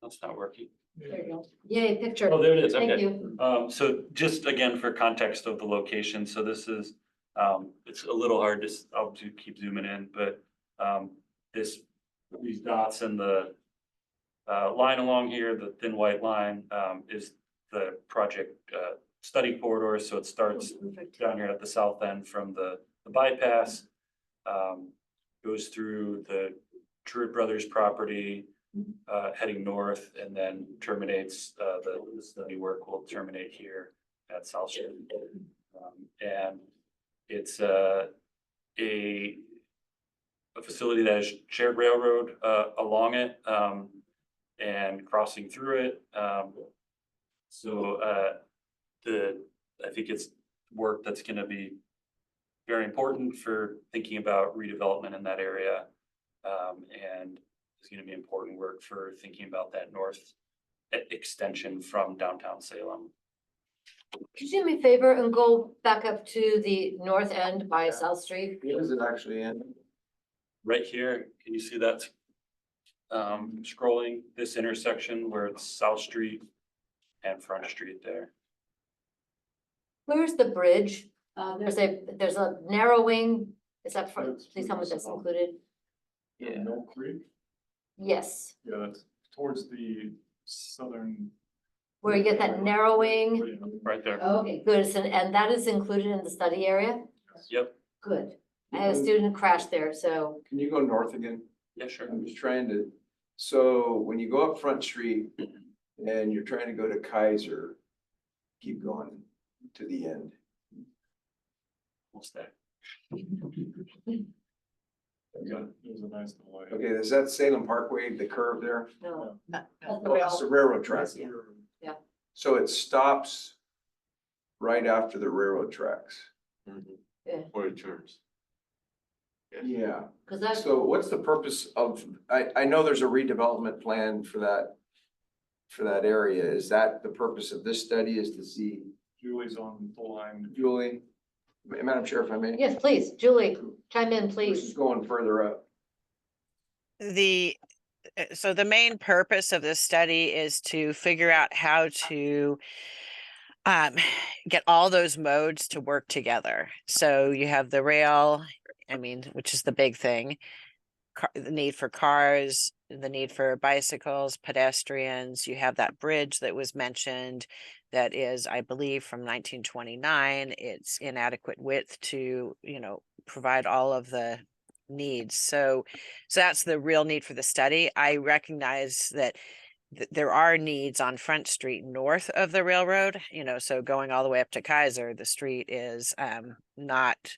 That's not working. There you go. Yay, picture. Oh, there it is. Thank Okay. you. So just again, for context of the location, so this is, it's a little hard to, I'll keep zooming in, but these dots and the line along here, the thin white line, is the project study corridor. So it starts down here at the south end from the bypass, goes through the Truett Brothers property, heading north, and then terminates, the study work will terminate here at South Street. And it's a facility that has shared railroad along it and crossing through it. I think it's work that's going to be very important for thinking about redevelopment in that area. And it's going to be important work for thinking about that north extension from downtown Salem. Could you do me a favor and go back up to the north end by South Street? Where does it actually end? Right here, can you see that? Scrolling this intersection where it's South Street and Front Street there. Where's the bridge? There's a narrowing. Is that for, please tell me that's included? Yeah. Mill Creek? Yes, Yeah, that's towards the southern. where you get that narrowing. Right there. Okay, good. And that is included in the study area? Yep. Good. I had a student crash there, so. Can you go north again? Yeah, sure. I'm just trying to, so when you go up Front Street and you're trying to go to Keizer, keep going to the end. Almost there. There's a nice delay. Okay, is that Salem Parkway, the curve there? No. Not- Oh, it's the railroad track. Yeah. So it stops right after the railroad tracks. Yeah. Where it turns. Yeah. Cause that's, So what's the purpose of, I know there's a redevelopment plan for that area. Is that the purpose of this study, is to see Julie's on the line. Julie, Madam Chair, if I may. Yes, please, Julie, chime in, This is please. going further up. So the main purpose of this study is to figure out how to get all those modes to work together. So you have the rail, which is the big thing, the need for cars, the need for bicycles, pedestrians. You have that bridge that was mentioned that is, I believe, from 1929. It's inadequate width to, provide all of the needs. So that's the real need for the study. I recognize that there are needs on Front Street north of the railroad, so going all the way up to Keizer, the street is not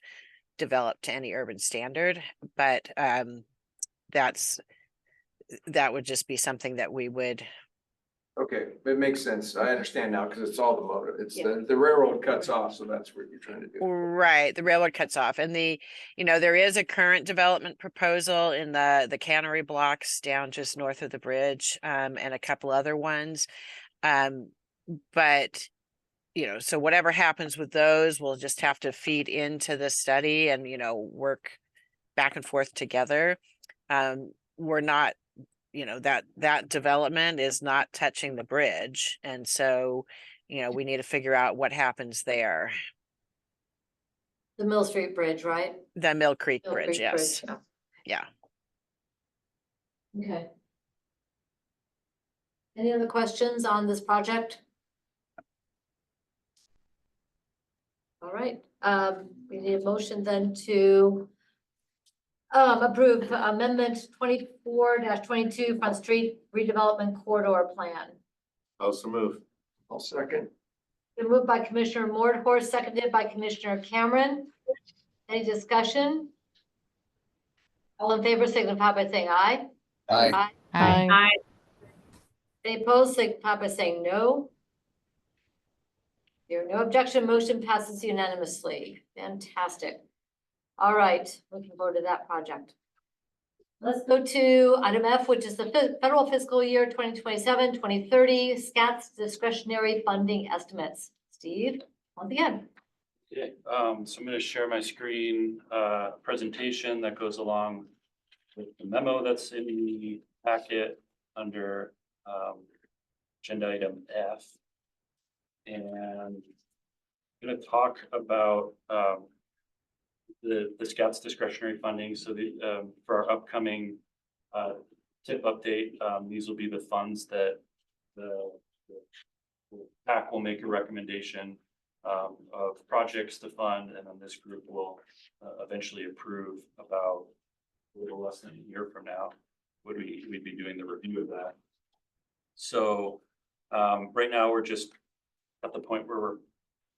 developed to any urban standard, but that would just be something that we would. Okay, it makes sense. I understand now because it's all the motive. It's Yeah. the railroad cuts off, so that's what you're trying to do. Right, the railroad cuts off, and there is a current development proposal in the cannery blocks down just north of the bridge, and a couple other ones. But so whatever happens with those, we'll just have to feed into the study and work back and forth together. We're not, that development is not touching the bridge, and so we need to figure out what happens there. The Mill Street Bridge, right? The Mill Creek Mill Bridge, Creek yes. Bridge, Yeah. Okay. Any other questions on this project? All right, we need a motion then to approve amendment 24-22 Front Street redevelopment corridor plan. Also move. I'll second. Been moved by Commissioner Mordhorst, seconded by Commissioner Cameron. Any discussion? All in favor signify by saying aye. Aye. Aye. Aye. Any opposed signify by saying no. There are no objection, motion passes unanimously. Fantastic. All right, looking forward to that project. Let's go to item F, which is the federal fiscal year 2027-2030 SKATS discretionary funding estimates. Steve, once again. Okay, so I'm going to share my screen presentation that goes along with the memo that's in the packet under agenda item F. And I'm going to talk about the SKATS discretionary funding. So for our upcoming TIP update, these will be the funds that the PAC will make a recommendation of projects to fund, and then this group will eventually approve about a little less than a year from now. We'd be doing the review of that. So right now we're just at the point where we're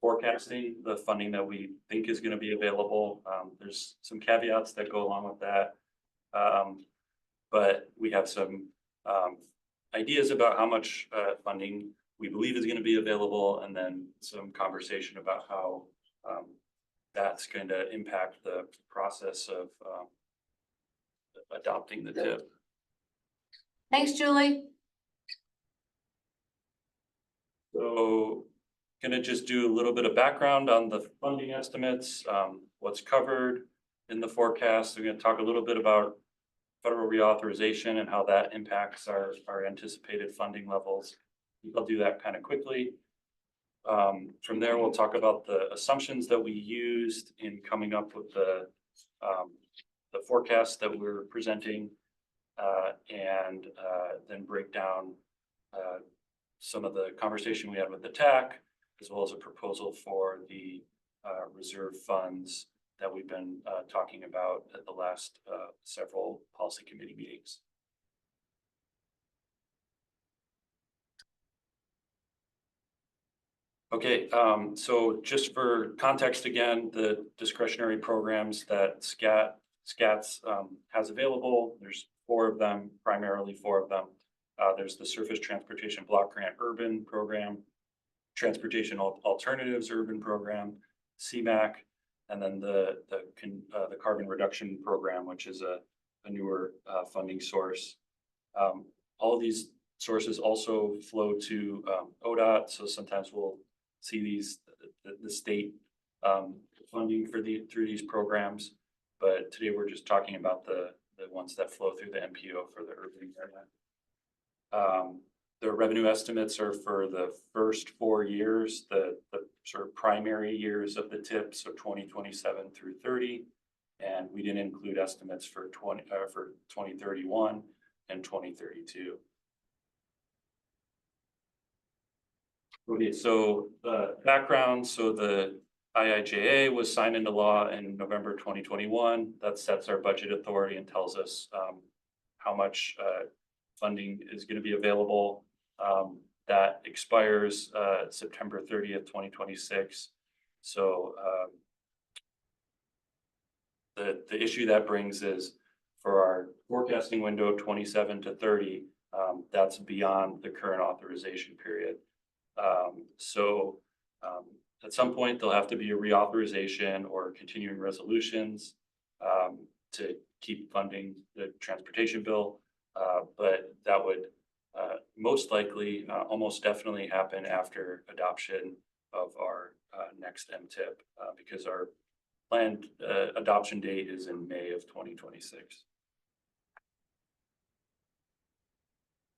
forecasting the funding that we think is going to be available. There's some caveats that go along with that, but we have some ideas about how much funding we believe is going to be available, and then some conversation about how that's going to impact the process of adopting the TIP. Thanks, Julie. So gonna just do a little bit of background on the funding estimates, what's covered in the forecast. We're gonna talk a little bit about federal reauthorization and how that impacts our anticipated funding levels. I'll do that kind of quickly. From there, we'll talk about the assumptions that we used in coming up with the forecast that we're presenting, and then break down some of the conversation we had with the TAC, as well as a proposal for the reserve funds that we've been talking about at the last several policy committee meetings. Okay, so just for context again, the discretionary programs that SKATS has available, there's 4 of them, primarily 4 of them. There's the Surface Transportation Block Grant Urban Program, Transportation Alternatives Urban Program, CMAC, and then the Carbon Reduction Program, which is a newer funding source. All of these sources also flow to ODOT, so sometimes we'll see these the state funding for through these programs. But today we're just talking about the ones that flow through the MPO for the urban area. The revenue estimates are for the first 4 years, the sort of primary years of the TIP, so 2027 through 30. And we didn't include estimates for 2031 and 2032. Okay, so background, so the IIJA was signed into law in November 2021. That sets our budget authority and tells us how much funding is going to be available. That expires September 30th, 2026. So the issue that brings is for our forecasting window 27 to 30, that's beyond the current authorization period. At some point, there'll have to be a reauthorization or continuing resolutions to keep funding the transportation bill. But that would most likely, almost definitely happen after adoption of our next MTIP because our planned adoption date is in May of 2026.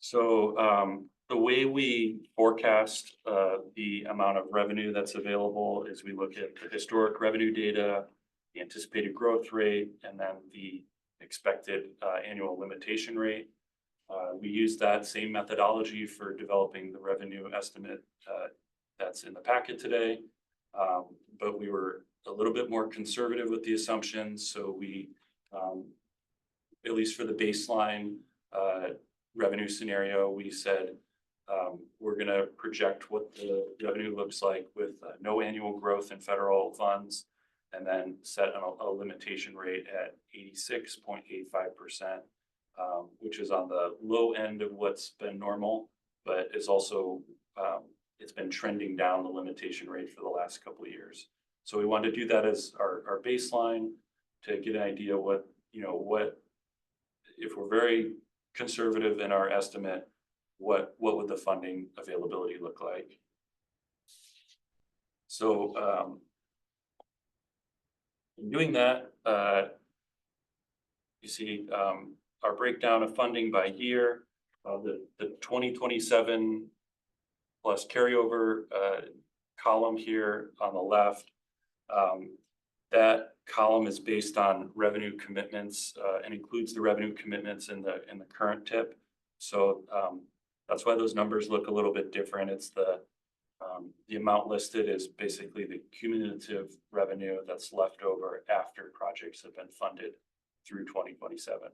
So the way we forecast the amount of revenue that's available is we look at the historic revenue data, the anticipated growth rate, and then the expected annual limitation rate. We use that same methodology for developing the revenue estimate that's in the packet today, but we were a little bit more conservative with the assumptions. So we, at least for the baseline revenue scenario, we said we're going to project what the revenue looks like with no annual growth in federal funds, and then set a limitation rate at 86.85%, which is on the low end of what's been normal, but it's also, it's been trending down the limitation rate for the last couple of years. So we wanted to do that as our baseline to get an idea what if we're very conservative in our estimate, what would the funding availability look like? So in doing that, you see our breakdown of funding by year, the 2027 plus carryover column here on the left. That column is based on revenue commitments and includes the revenue commitments in the current TIP. So that's why those numbers look a little bit different. It's the amount listed is basically the cumulative revenue that's left over after projects have been funded through 2027.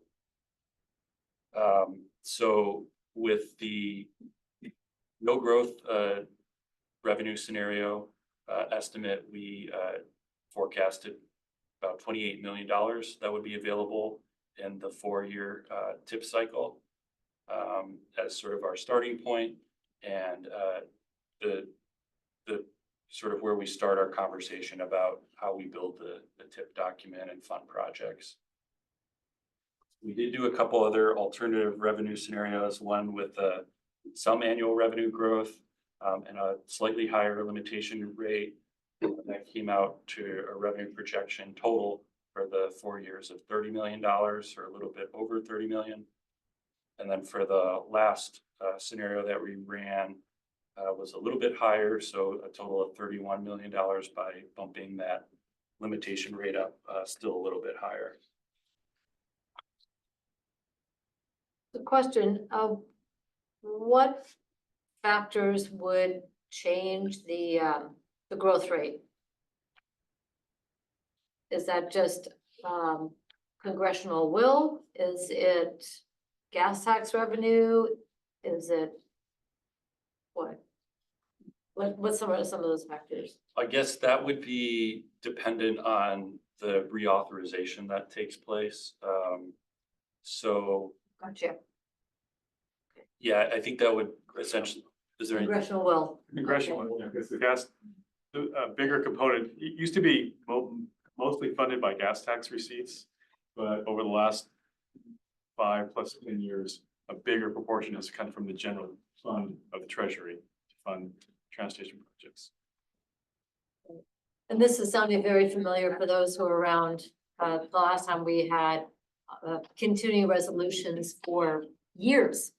So with the no growth revenue scenario estimate, we forecasted about $28 million that would be available in the 4-year TIP cycle as sort of our starting point, and the sort of where we start our conversation about how we build the TIP document and fund projects. We did do a couple other alternative revenue scenarios, one with some annual revenue growth and a slightly higher limitation rate. That came out to a revenue projection total for the 4 years of $30 million, or a little bit over 30 million. And then for the last scenario that we ran was a little bit higher, so a total of $31 million by bumping that limitation rate up still a little bit higher. The question of what factors would change the growth rate? Is that just congressional will? Is it gas tax revenue? Is it what? What's some of those factors? I guess that would be dependent on the reauthorization that takes place. So Gotcha. yeah, I think that would essentially, is there any? Congressional will. Congressional, yeah, because the gas, a bigger component, it used to be mostly funded by gas tax receipts, but over the last 5 plus 10 years, a bigger proportion has come from the general fund of the Treasury to fund transportation projects. And this is sounding very familiar for those who are around. The last time we had continuing resolutions for years.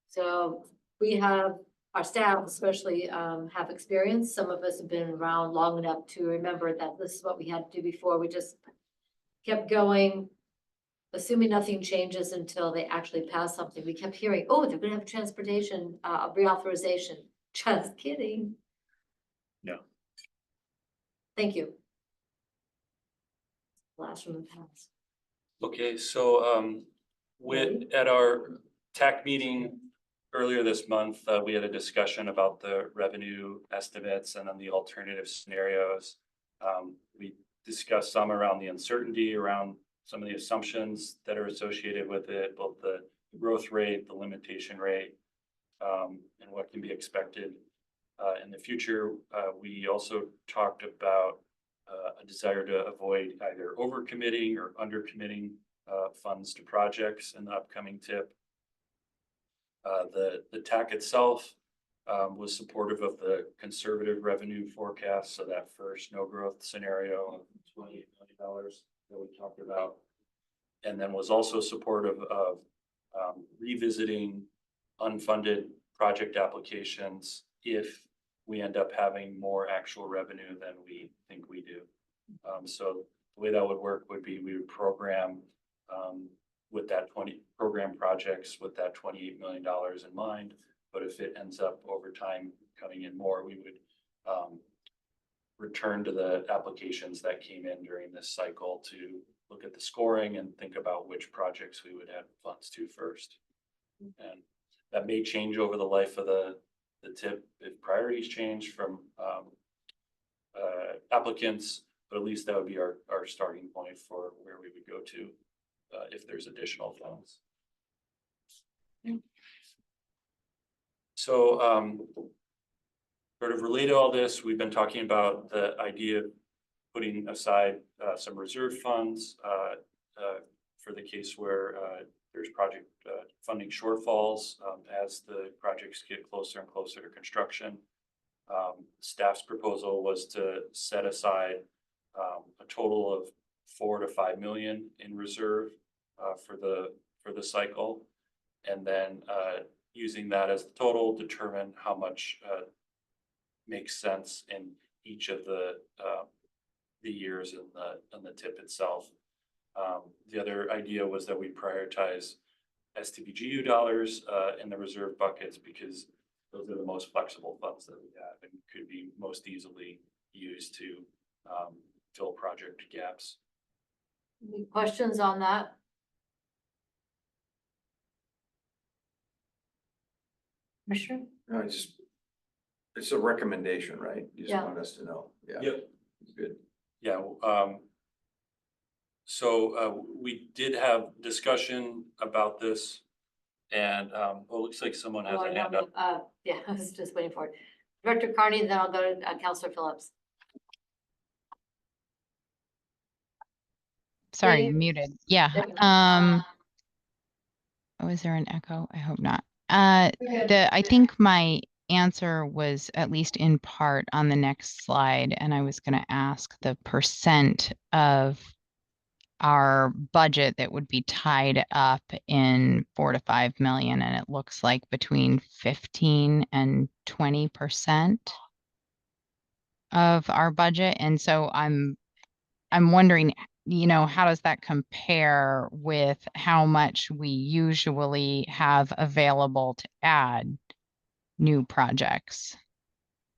So we have, our staff especially have experience. Some of us have been around long enough to remember that this is what we had to do before. We just kept going, assuming nothing changes until they actually pass something. We kept hearing, oh, they're gonna have transportation reauthorization. Just kidding. No. Thank you. Last from the past. Okay, so at our TAC meeting earlier this month, we had a discussion about the revenue estimates and then the alternative scenarios. We discussed some around the uncertainty around some of the assumptions that are associated with it, both the growth rate, the limitation rate, and what can be expected in the future. We also talked about a desire to avoid either overcommitting or undercommitting funds to projects in the upcoming TIP. The TAC itself was supportive of the conservative revenue forecast, so that first no growth scenario of $28 million that we talked about, and then was also supportive of revisiting unfunded project applications if we end up having more actual revenue than we think we do. So the way that would work would be we would program with that program projects with that $28 million in mind. But if it ends up over time coming in more, we would return to the applications that came in during this cycle to look at the scoring and think about which projects we would add funds to first. And that may change over the life of the TIP if priorities change from applicants, but at least that would be our starting point for where we would go to if there's additional funds. So sort of related to all this, we've been talking about the idea of putting aside some reserve funds for the case where there's project funding shortfalls as the projects get closer and closer to construction. Staff's proposal was to set aside a total of $4 to $5 million in reserve for the cycle, and then using that as the total, determine how much makes sense in each of the years in the TIP itself. The other idea was that we prioritize STBGU dollars in the reserve buckets because those are the most flexible funds that we have and could be most easily used to fill project gaps. Any questions on that? Commissioner? No, it's a recommendation, right? You just Yeah. want us to know. Yeah. Yep. Good. Yeah. So we did have discussion about this, and well, it looks like someone has Oh, I a hand know. up. Yeah, I was just waiting for it. Director Carney, then I'll go to Councilor Phillips. Sorry, Dave? muted. Yeah. Oh, is there an echo? I hope not. I think my answer was at least in part on the next slide, and I was going to ask the percent of our budget that would be tied up in 4 to 5 million, and it looks like between 15 and 20% of our budget. And so I'm wondering, how does that compare with how much we usually have available to add new projects?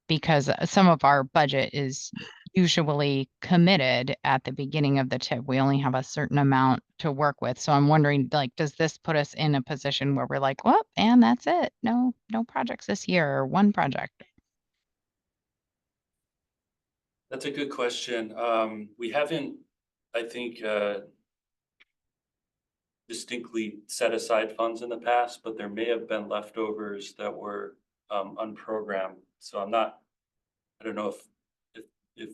Because some of our budget is usually committed at the beginning of the TIP. We only have a certain amount to work with. So I'm wondering, does this put us in a position where we're like, well, and that's it. No projects this year, or one project? That's a good question. We haven't, I think, distinctly set aside funds in the past, but there may have been leftovers that were unprogrammed. So I don't know if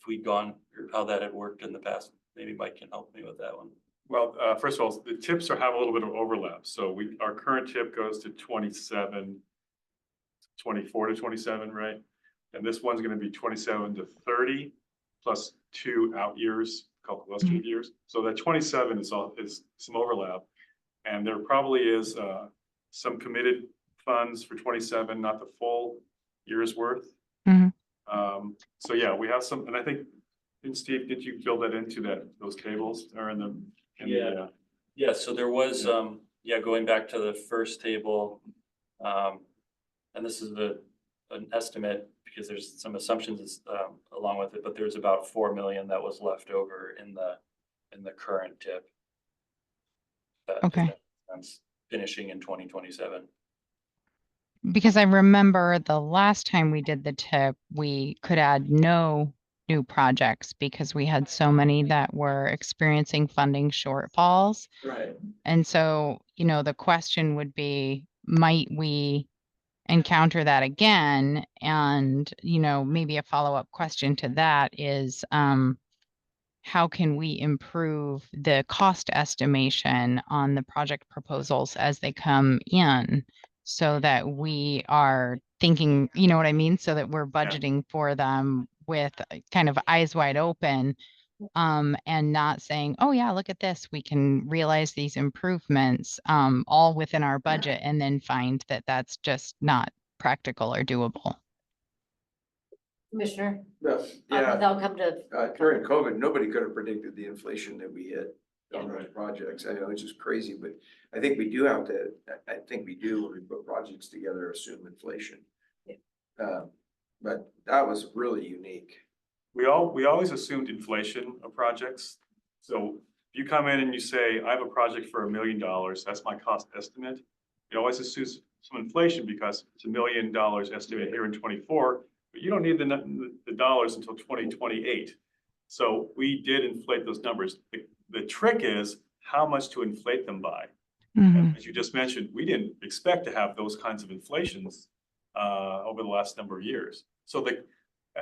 we'd gone or how that had worked in the past. Maybe Mike can help me with that one. Well, first of all, the TIPs have a little bit of overlap. So our current TIP goes to 24 to 27, right? And this one's gonna be 27 to 30 plus 2 out years, called illustrative years. So that 27 is some overlap. And there probably is some committed funds for 27, not the full year's worth. Mhm. So yeah, we have some, and I think, and Steve, did you build that into those tables or in the? Yeah. Yeah, so there was, going back to the first table. And this is an estimate because there's some assumptions along with it, but there's about 4 million that was left over in the current tip. Okay. That's finishing in 2027. Because I remember the last time we did the tip, we could add no new projects because we had so many that were experiencing funding shortfalls. Right. And so, the question would be, might we encounter that again? And, maybe a follow-up question to that is, how can we improve the cost estimation on the project proposals as they come in so that we are thinking, you know what I mean? So that we're budgeting for them with kind of eyes wide open, and not saying, oh yeah, look at this, we can realize these improvements, all within our budget, and then find that that's just not practical or doable. Commissioner, Yeah, that'll come to, during COVID, nobody could have predicted the inflation that we hit on those projects. I know it's just crazy, but I think we do have to, I think we do, when we put projects together, assume inflation. But that was really unique. We always assumed inflation of projects. So if you come in and you say, I have a project for $1 million, that's my cost estimate. You always assume some inflation because it's $1 million estimated here in 24, but you don't need the dollars until 2028. So we did inflate those numbers. The trick is how much to inflate them by. Mhm. As you just mentioned, we didn't expect to have those kinds of inflations over the last number of years. So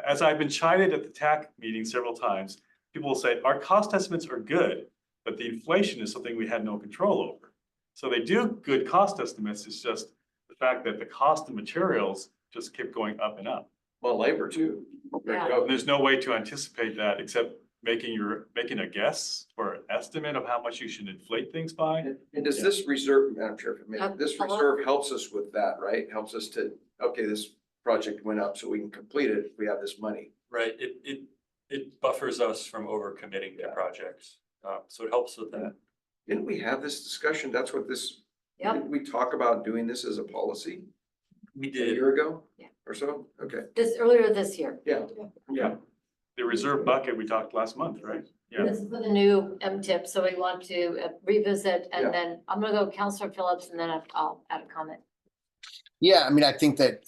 as I've been chided at the TAC meeting several times, people will say, our cost estimates are good, but the inflation is something we had no control over. So they do good cost estimates. It's just the fact that the cost of materials just kept going up and up. Well, labor too. Yeah. There's no way to anticipate that except making a guess or an estimate of how much you should inflate things by. And does this reserve, Madam Chair, this hello? reserve helps us with that, right? Helps us to, okay, this project went up so we can complete it if we have this money. Right, it buffers us from overcommitting to projects, so it helps with that. Didn't we have this discussion? That's what this, Yep. didn't we talk about doing this as a policy We a did. year ago? Yeah. Or so? Okay. earlier this year. Yeah. Yeah. The reserve bucket we talked last month, right? Yeah. This is for the new MTIP, so we want to revisit, Yeah. and then I'm gonna go Counselor Phillips, and then I'll add a comment. Yeah, I mean, I think that,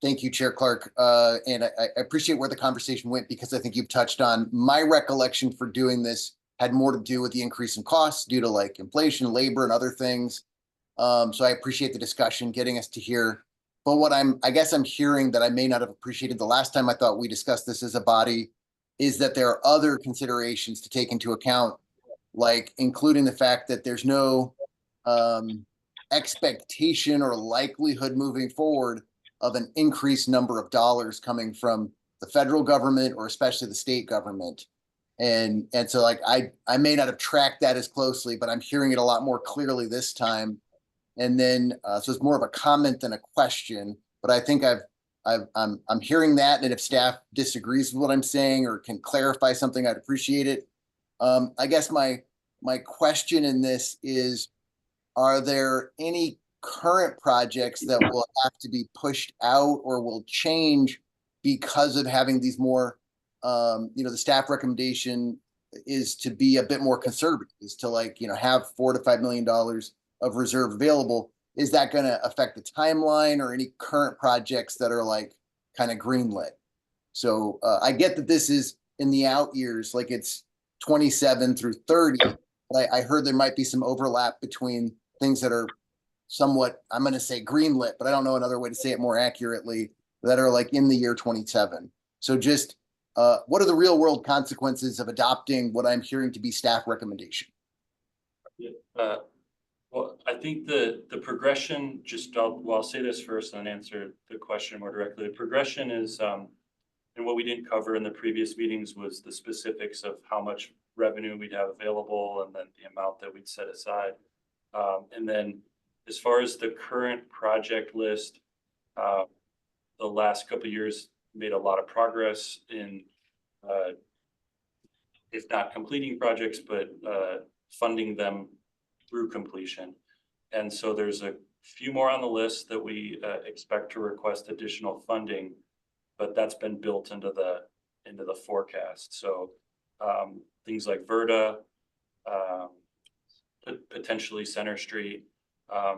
thank you, Chair Clark. And I appreciate where the conversation went because I think you've touched on my recollection for doing this had more to do with the increase in costs due to like inflation, labor and other things. So I appreciate the discussion getting us to here. But what I guess I'm hearing that I may not have appreciated the last time I thought we discussed this as a body is that there are other considerations to take into account, like including the fact that there's no expectation or likelihood moving forward of an increased number of dollars coming from the federal government or especially the state government. And so like I may not have tracked that as closely, but I'm hearing it a lot more clearly this time. And then so it's more of a comment than a question, but I think I'm hearing that, and if staff disagrees with what I'm saying or can clarify something, I'd appreciate it. I guess my question in this is, are there any current projects that will have to be pushed out or will change because of having these more, the staff recommendation is to be a bit more conservative, is to have $4 to $5 million of reserve available? Is that going to affect the timeline or any current projects that are like kind of greenlit? So I get that this is in the out years, like it's 27 through 30, but I heard there might be some overlap between things that are somewhat, I'm going to say greenlit, but I don't know another way to say it more accurately, that are like in the year 27. So just what are the real world consequences of adopting what I'm hearing to be staff recommendation? Well, I think the progression, I'll say this first and then answer the question more directly. The progression is And what we didn't cover in the previous meetings was the specifics of how much revenue we'd have available and then the amount that we'd set aside. And then as far as the current project list, the last couple of years made a lot of progress in, if not completing projects, but funding them through completion. And so there's a few more on the list that we expect to request additional funding, but that's been built into the forecast. So things like Verda, potentially Center Street,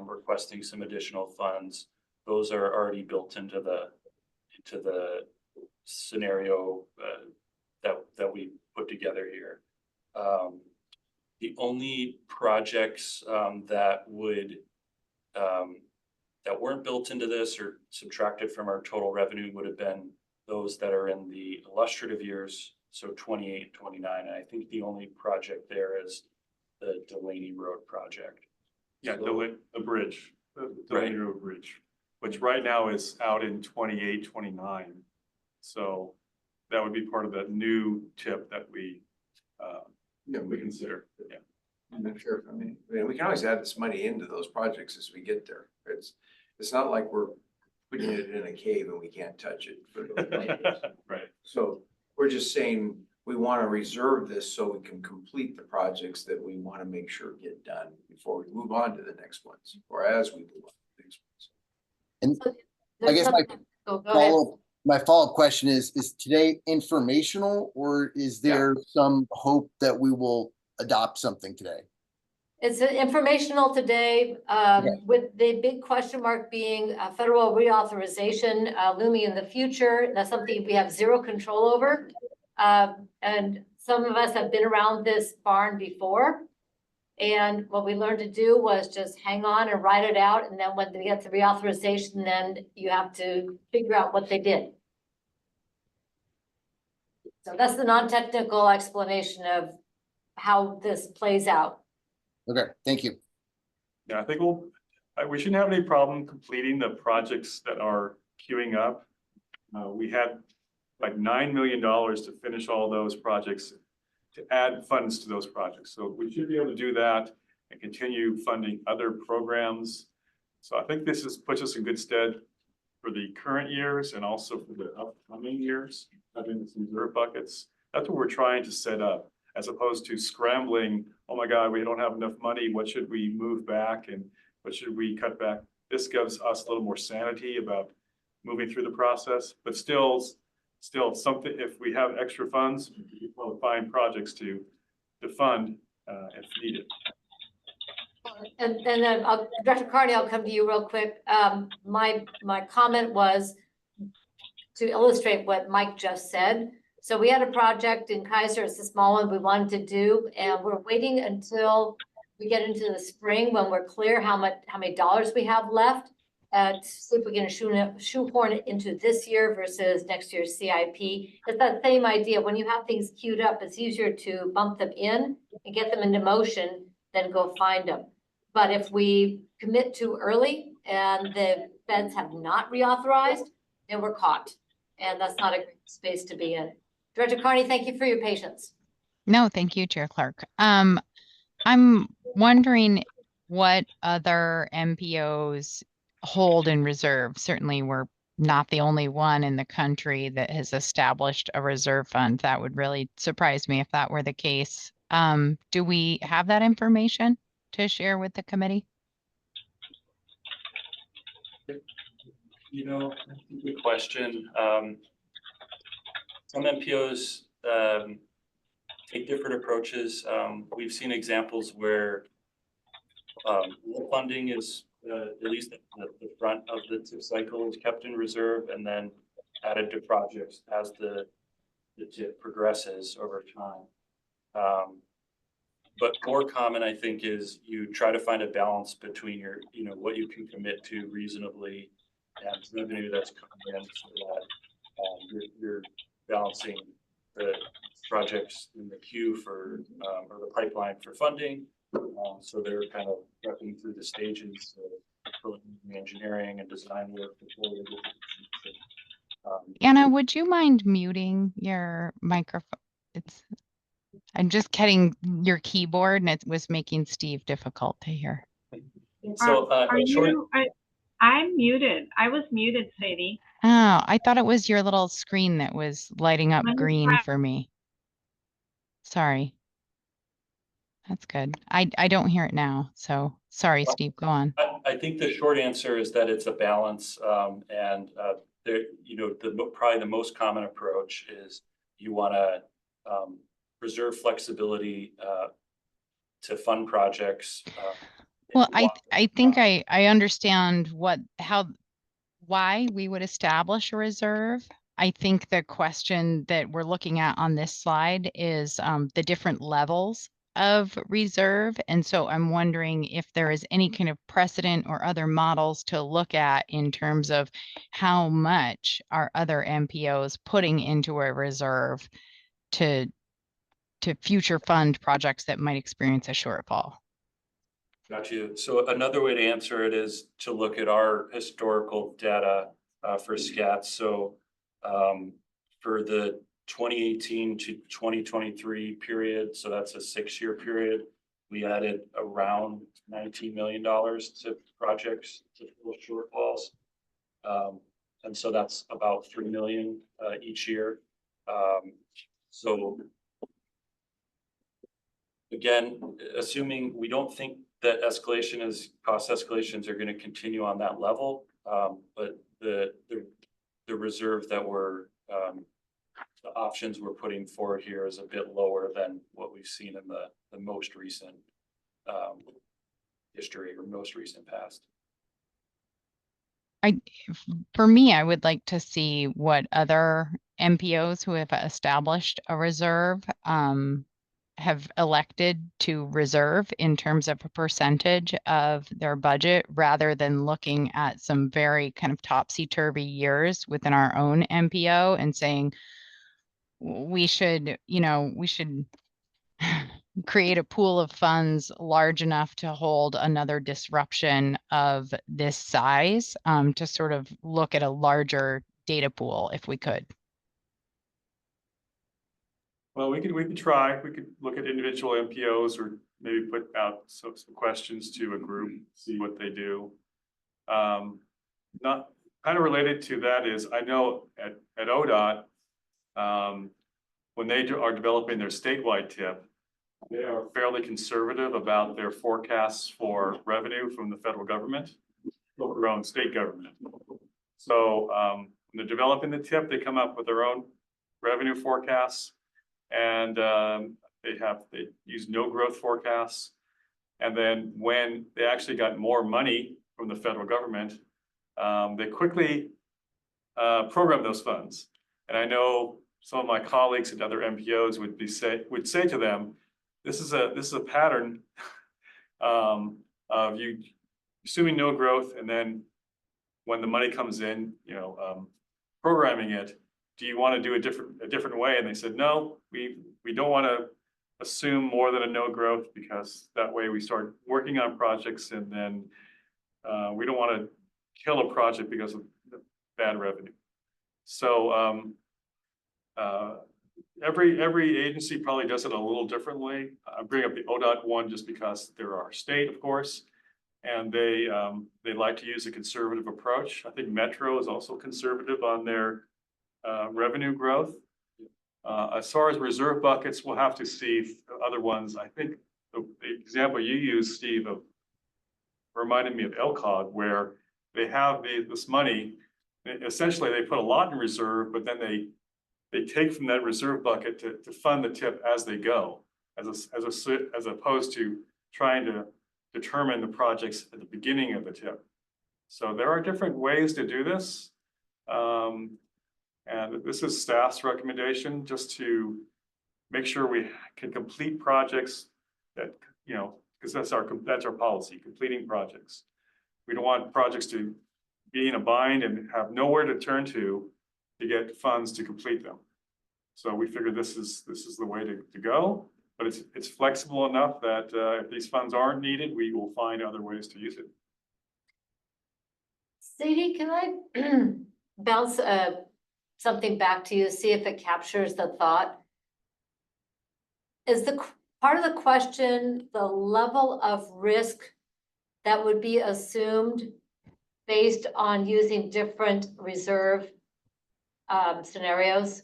requesting some additional funds. Those are already built into the scenario that we put together here. The only projects that weren't built into this or subtracted from our total revenue would have been those that are in the illustrative years, so 28, 29. And I think the only project there is the Delaney Road project. Yeah, the bridge, the Delaney Road Bridge, which right now is out in 28, 29. So that would be part of that new tip that we consider. Yeah. I'm not sure. I mean, we can always add this money into those projects as we get there. It's not like we're putting it in a cave and we can't touch it for those projects. Right. So we're just saying we want to reserve this so we can complete the projects that we want to make sure get done before we move on to the next ones, or as we move on to the next ones. And I guess Go ahead. my follow-up question is today informational, or is there some hope that we will adopt something today? It's informational today, with the big question mark being federal reauthorization looming in the future. That's something we have zero control over. And some of us have been around this barn before. And what we learned to do was just hang on and write it out. And then when we get the reauthorization, then you have to figure out what they did. So that's the non-technical explanation of how this plays out. Okay, thank you. Yeah, I think we shouldn't have any problem completing the projects that are queuing up. We had like $9 million to finish all those projects, to add funds to those projects. So we should be able to do that and continue funding other programs. So I think this puts us in good stead for the current years and also for the upcoming years, having some reserve buckets. That's what we're trying to set up, as opposed to scrambling, oh my God, we don't have enough money. What should we move back and what should we cut back? This gives us a little more sanity about moving through the process, but still something, if we have extra funds, we'll find projects to fund if needed. And then Dr. Carney, I'll come to you real quick. My comment was to illustrate what Mike just said. So we had a project in Keizer, it's a small one we wanted to do, and we're waiting until we get into the spring when we're clear how many dollars we have left. To see if we can shoehorn it into this year versus next year's CIP. It's that same idea. When you have things queued up, it's easier to bump them in and get them into motion than go find them. But if we commit too early and the feds have not reauthorized, then we're caught. And that's not a great space to be in. Director Carney, thank you for your patience. No, thank you, Chair Clark. I'm wondering what other MPOs hold in reserve. Certainly we're not the only one in the country that has established a reserve fund. That would really surprise me if that were the case. Do we have that information to share with the committee? You know, good question. Some MPOs take different approaches. We've seen examples where funding is at least at the front of the TIP cycle is kept in reserve and then added to projects as the TIP progresses over time. But more common, I think, is you try to find a balance between your, what you can commit to reasonably and revenue that's coming in, so that you're balancing the projects in the queue for or the pipeline for funding. So they're kind of prepping through the stages of engineering and design work before they get to Anna, would you mind muting your microphone? I'm just getting your keyboard and it was making Steve difficult to hear. So, Are short, you, I'm muted. I was muted, Sadie. Oh, I thought it was your little screen that was lighting up Let me green try. for me. Sorry. That's good. I don't hear it now. So sorry, Steve, go on. I think the short answer is that it's a balance, and there, you know, probably the most common approach is you want to preserve flexibility to fund projects. Well, I think I understand why we would establish a reserve. I think the question that we're looking at on this slide is the different levels of reserve. And so I'm wondering if there is any kind of precedent or other models to look at in terms of how much are other MPOs putting into a reserve to future fund projects that might experience a shortfall. Got you. So another way to answer it is to look at our historical data for SKATS. So for the 2018 to 2023 period, so that's a 6-year period, we added around $19 million to projects to fill shortfalls. And so that's about 3 million each year. So again, assuming we don't think that cost escalations are going to continue on that level, but the reserve that the options we're putting forward here is a bit lower than what we've seen in the most recent history or most recent past. For me, I would like to see what other MPOs who have established a reserve have elected to reserve in terms of a percentage of their budget, rather than looking at some very kind of topsy-turvy years within our own MPO and saying we should create a pool of funds large enough to hold another disruption of this size, to sort of look at a larger data pool if we could. Well, we could try. We could look at individual MPOs or maybe put out some questions to a group, see what they do. Not kind of related to that is I know at ODOT, when they are developing their statewide TIP, they are fairly conservative about their forecasts for revenue from the federal government, or their own state government. So when they're developing the TIP, they come up with their own revenue forecasts. And they use no growth forecasts. And then when they actually got more money from the federal government, they quickly program those funds. And I know some of my colleagues at other MPOs would say to them, this is a pattern of you assuming no growth, and then when the money comes in, programming it. Do you want to do a different way? And they said, no, we don't want to assume more than a no growth, because that way we start working on projects, and then we don't want to kill a project because of bad revenue. So every agency probably does it a little differently. I bring up the ODOT one just because they're our state, of course, and they like to use a conservative approach. I think Metro is also conservative on their revenue growth. As far as reserve buckets, we'll have to see other ones. I think the example you used, Steve, reminded me of LCOG, where they have this money. Essentially, they put a lot in reserve, but then they take from that reserve bucket to fund the TIP as they go, as opposed to trying to determine the projects at the beginning of the TIP. So there are different ways to do this. And this is staff's recommendation, just to make sure we can complete projects that, because that's our policy, completing projects. We don't want projects to be in a bind and have nowhere to turn to get funds to complete them. So we figure this is the way to go, but it's flexible enough that if these funds aren't needed, we will find other ways to use it. Sadie, can I bounce a something back to you, see if it captures the thought. Is the part of the question, the level of risk that would be assumed based on using different reserve scenarios?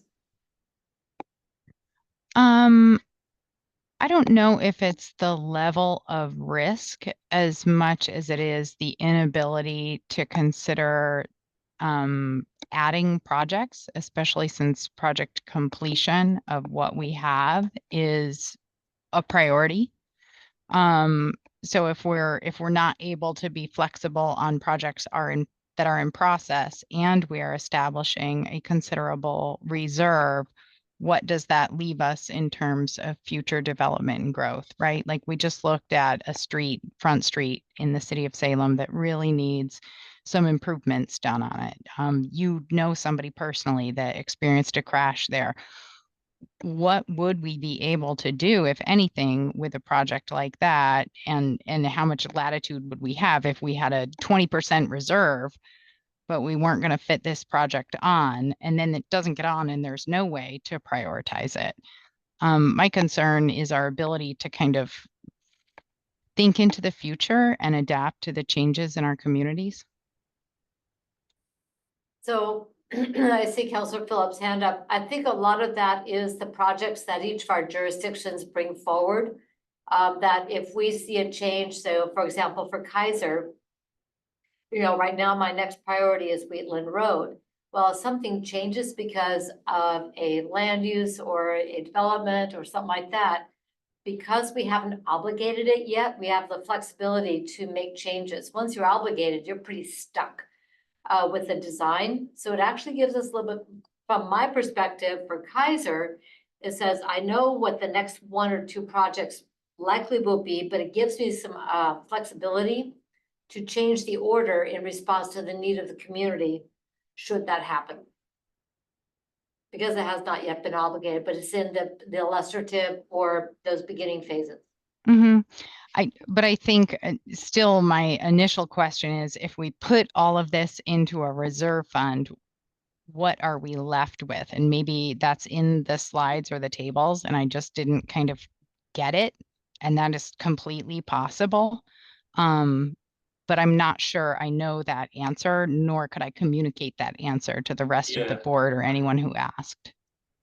I don't know if it's the level of risk as much as it is the inability to consider adding projects, especially since project completion of what we have is a priority. So if we're not able to be flexible on projects that are in process and we are establishing a considerable reserve, what does that leave us in terms of future development and growth, right? Like we just looked at a front street in the city of Salem that really needs some improvements done on it. You know somebody personally that experienced a crash there. What would we be able to do, if anything, with a project like that? And how much latitude would we have if we had a 20% reserve, but we weren't going to fit this project on, and then it doesn't get on and there's no way to prioritize it? My concern is our ability to kind of think into the future and adapt to the changes in our communities. So I see Councilor Phillips' hand up. I think a lot of that is the projects that each of our jurisdictions bring forward. That if we see a change, so for example, for Keizer, right now my next priority is Wheatland Road. Well, if something changes because of a land use or a development or something like that, because we haven't obligated it yet, we have the flexibility to make changes. Once you're obligated, you're pretty stuck with the design. So it actually gives us a little bit, from my perspective for Keizer, it says, I know what the next 1 or 2 projects likely will be, but it gives me some flexibility to change the order in response to the need of the community, should that happen. Because it has not yet been obligated, but it's in the illustrative or those beginning phases. Mm-hmm. But I think still my initial question is, if we put all of this into a reserve fund, what are we left with? And maybe that's in the slides or the tables, and I just didn't kind of get it. And that is completely possible. But I'm not sure I know that answer, nor could I communicate that answer to the rest of the board or anyone who asked.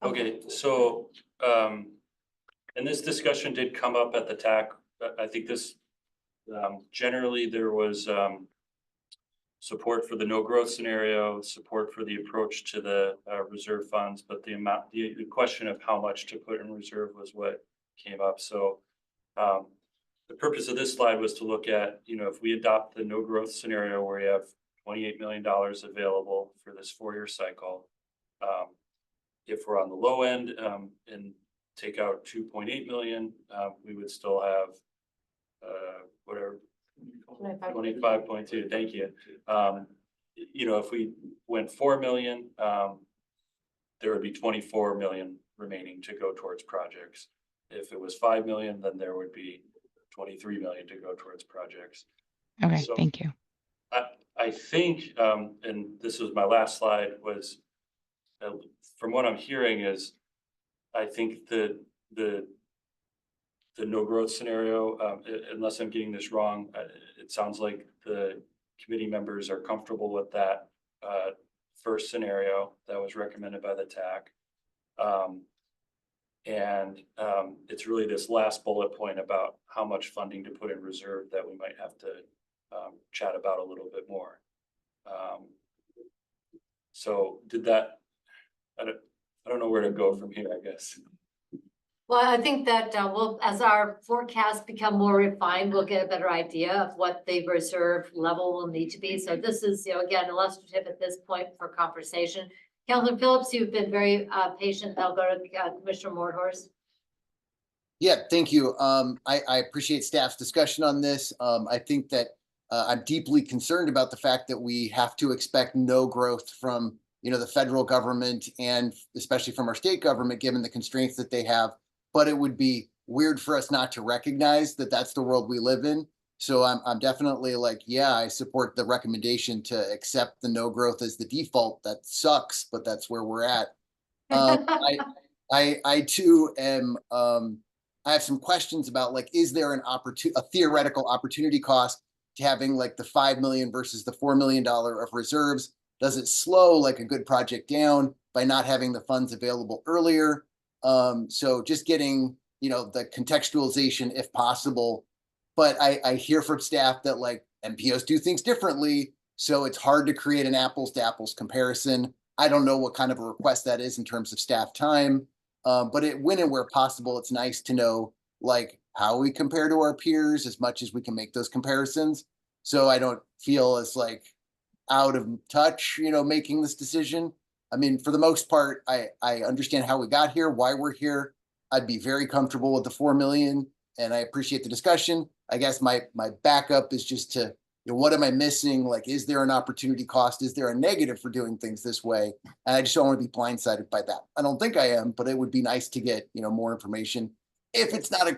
Okay, so, and this discussion did come up at the TAC. I think this, generally there was, support for the no growth scenario, support for the approach to the reserve funds, but the question of how much to put in reserve was what came up. So, the purpose of this slide was to look at, if we adopt the no growth scenario where you have $28 million available for this 4-year cycle, if we're on the low end and take out 2.8 million, we would still have whatever, 25.2. Thank you. If we went 4 million, there would be 24 million remaining to go towards projects. If it was 5 million, then there would be 23 million to go towards projects. Okay, So thank you. I think, and this was my last slide, was from what I'm hearing is, I think the no growth scenario, unless I'm getting this wrong, it sounds like the committee members are comfortable with that first scenario that was recommended by the TAC. And it's really this last bullet point about how much funding to put in reserve that we might have to chat about a little bit more. So did that, I don't know where to go from here, I guess. Well, I think that as our forecasts become more refined, we'll get a better idea of what the reserve level will need to be. So this is, again, illustrative at this point for conversation. Councilor Phillips, you've been very patient. I'll go to Commissioner Mordhorst. Yeah, thank you. I appreciate staff's discussion on this. I think that I'm deeply concerned about the fact that we have to expect no growth from, the federal government and especially from our state government, given the constraints that they have. But it would be weird for us not to recognize that that's the world we live in. So I'm definitely like, yeah, I support the recommendation to accept the no growth as the default. That sucks, but that's where we're at. I too am, I have some questions about like, is there a theoretical opportunity cost to having like the 5 million versus the $4 million of reserves? Does it slow like a good project down by not having the funds available earlier? So just getting, the contextualization if possible. But I hear from staff that like MPOs do things differently. So it's hard to create an apples to apples comparison. I don't know what kind of a request that is in terms of staff time. But when and where possible, it's nice to know like how we compare to our peers as much as we can make those comparisons. So I don't feel as like out of touch, making this decision. I mean, for the most part, I understand how we got here, why we're here. I'd be very comfortable with the 4 million, and I appreciate the discussion. I guess my backup is just to, what am I missing? Like, is there an opportunity cost? Is there a negative for doing things this way? And I just don't want to be blindsided by that. I don't think I am, but it would be nice to get, more information. If it's not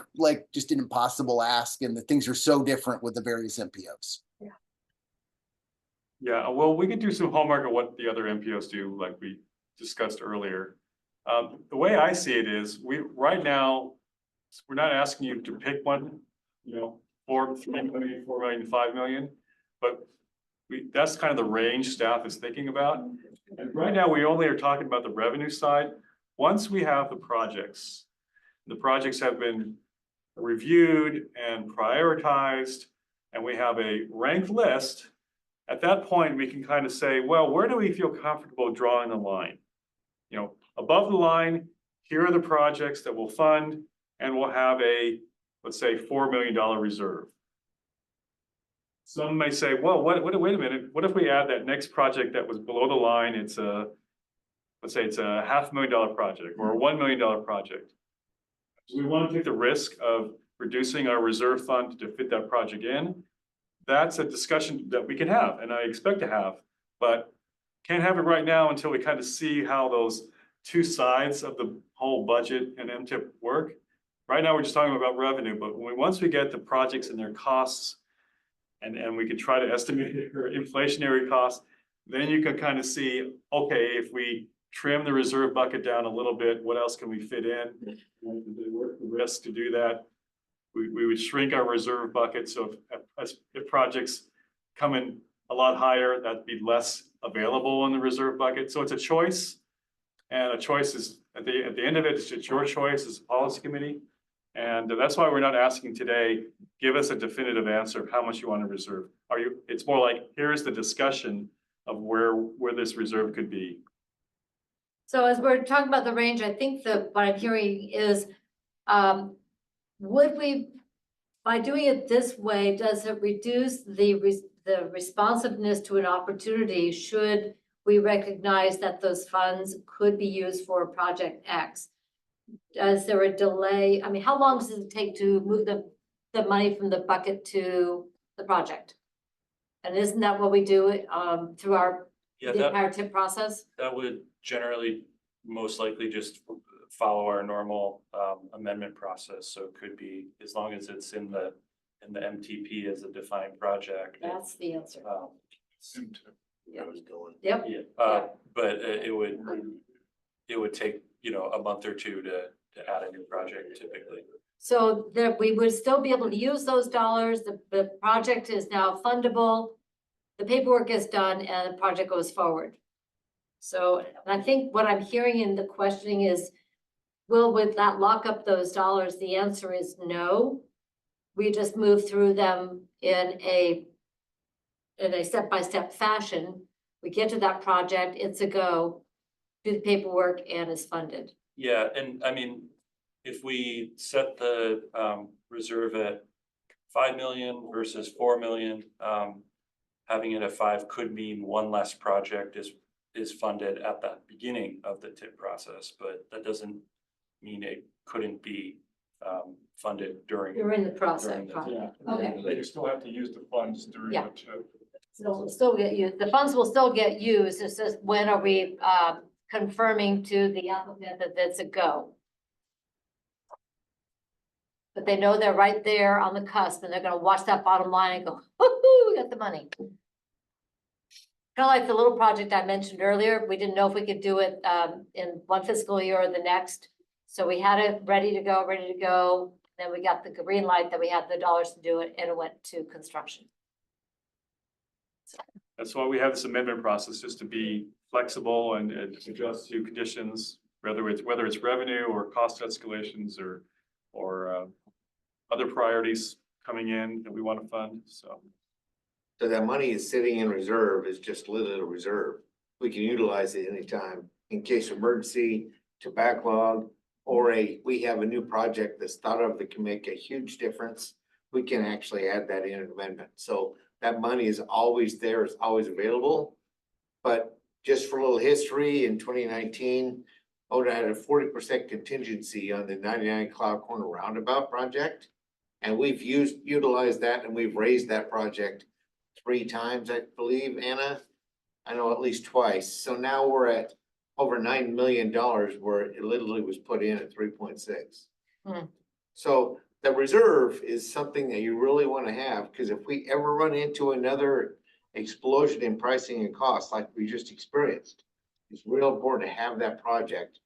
just an impossible ask and the things are so different with the various MPOs. Yeah, well, we could do some homework on what the other MPOs do, like we discussed earlier. The way I see it is, right now, we're not asking you to pick one, 3 million, 4 million, 5 million, but that's kind of the range staff is thinking about. And right now, we only are talking about the revenue side. Once we have the projects have been reviewed and prioritized, and we have a ranked list, at that point, we can kind of say, well, where do we feel comfortable drawing the line? Above the line, here are the projects that we'll fund, and we'll have let's say, $4 million reserve. Some may say, well, wait a minute. What if we add that next project that was below the line? Let's say it's a $500,000 project or a $1 million project. Do we want to take the risk of reducing our reserve fund to fit that project in? That's a discussion that we can have, and I expect to have, but can't have it right now until we kind of see how those two sides of the whole budget and MTIP work. Right now, we're just talking about revenue, but once we get the projects and their costs, and we can try to estimate their inflationary costs, then you can kind of see, okay, if we trim the reserve bucket down a little bit, what else can we fit in? Worth the risk to do that. We would shrink our reserve bucket. So if projects come in a lot higher, that'd be less available in the reserve bucket. So it's a choice, and a choice is at the end of it, it's your choice as a policy committee. And that's why we're not asking today, give us a definitive answer of how much you want to reserve. It's more like, here's the discussion of where this reserve could be. So as we're talking about the range, I think what I'm hearing is, would we, by doing it this way, does it reduce the responsiveness to an opportunity should we recognize that those funds could be used for project X? Is there a delay? I mean, how long does it take to move the money from the bucket to the project? And isn't that what we do through the entire TIP process? That would generally most likely just follow our normal amendment process. So it could be, as long as it's in the MTP as a defined project. That's the answer. I was going. Yep. Yeah, but it would take, a month or two to add a new project typically. So that we would still be able to use those dollars. The project is now fundable. The paperwork is done and the project goes forward. So I think what I'm hearing in the questioning is, would that lock up those dollars? The answer is no. We just move through them in a step-by-step fashion. We get to that project, it's a go, do the paperwork, and is funded. Yeah, and I mean, if we set the reserve at 5 million versus 4 million, having it at 5 could mean one less project is funded at the beginning of the TIP process, but that doesn't mean it couldn't be funded during the process. Yeah. Okay. They still have to use the funds during the TIP. So we'll still get used. The funds will still get used. It's just when are we confirming to the applicant that that's a go? but they know they're right there on the cusp and they're gonna watch that bottom line and go, whoo, we got the money. Kind of like the little project I mentioned earlier, we didn't know if we could do it in one fiscal year or the next. So we had it ready to go. Then we got the green light that we had the dollars to do it and it went to construction. That's why we have this amendment process, just to be flexible and adjust to conditions, whether it's revenue or cost escalations or other priorities coming in that we want to fund, so. So that money is sitting in reserve, is just literally a reserve. We can utilize it anytime in case of emergency, to backlog, or we have a new project that's thought of that can make a huge difference. We can actually add that in an amendment. So that money is always there, it's always available. But just for a little history, in 2019, ODOT had a 40% contingency on the 99 Cloud Corner Roundabout project. And we've utilized that, and we've raised that project 3 times, I believe, Anna. I know at least twice. So now we're at over $9 million where it literally was put in at 3.6. So the reserve is something that you really want to have, because if we ever run into another explosion in pricing and costs like we just experienced, it's real important to have that project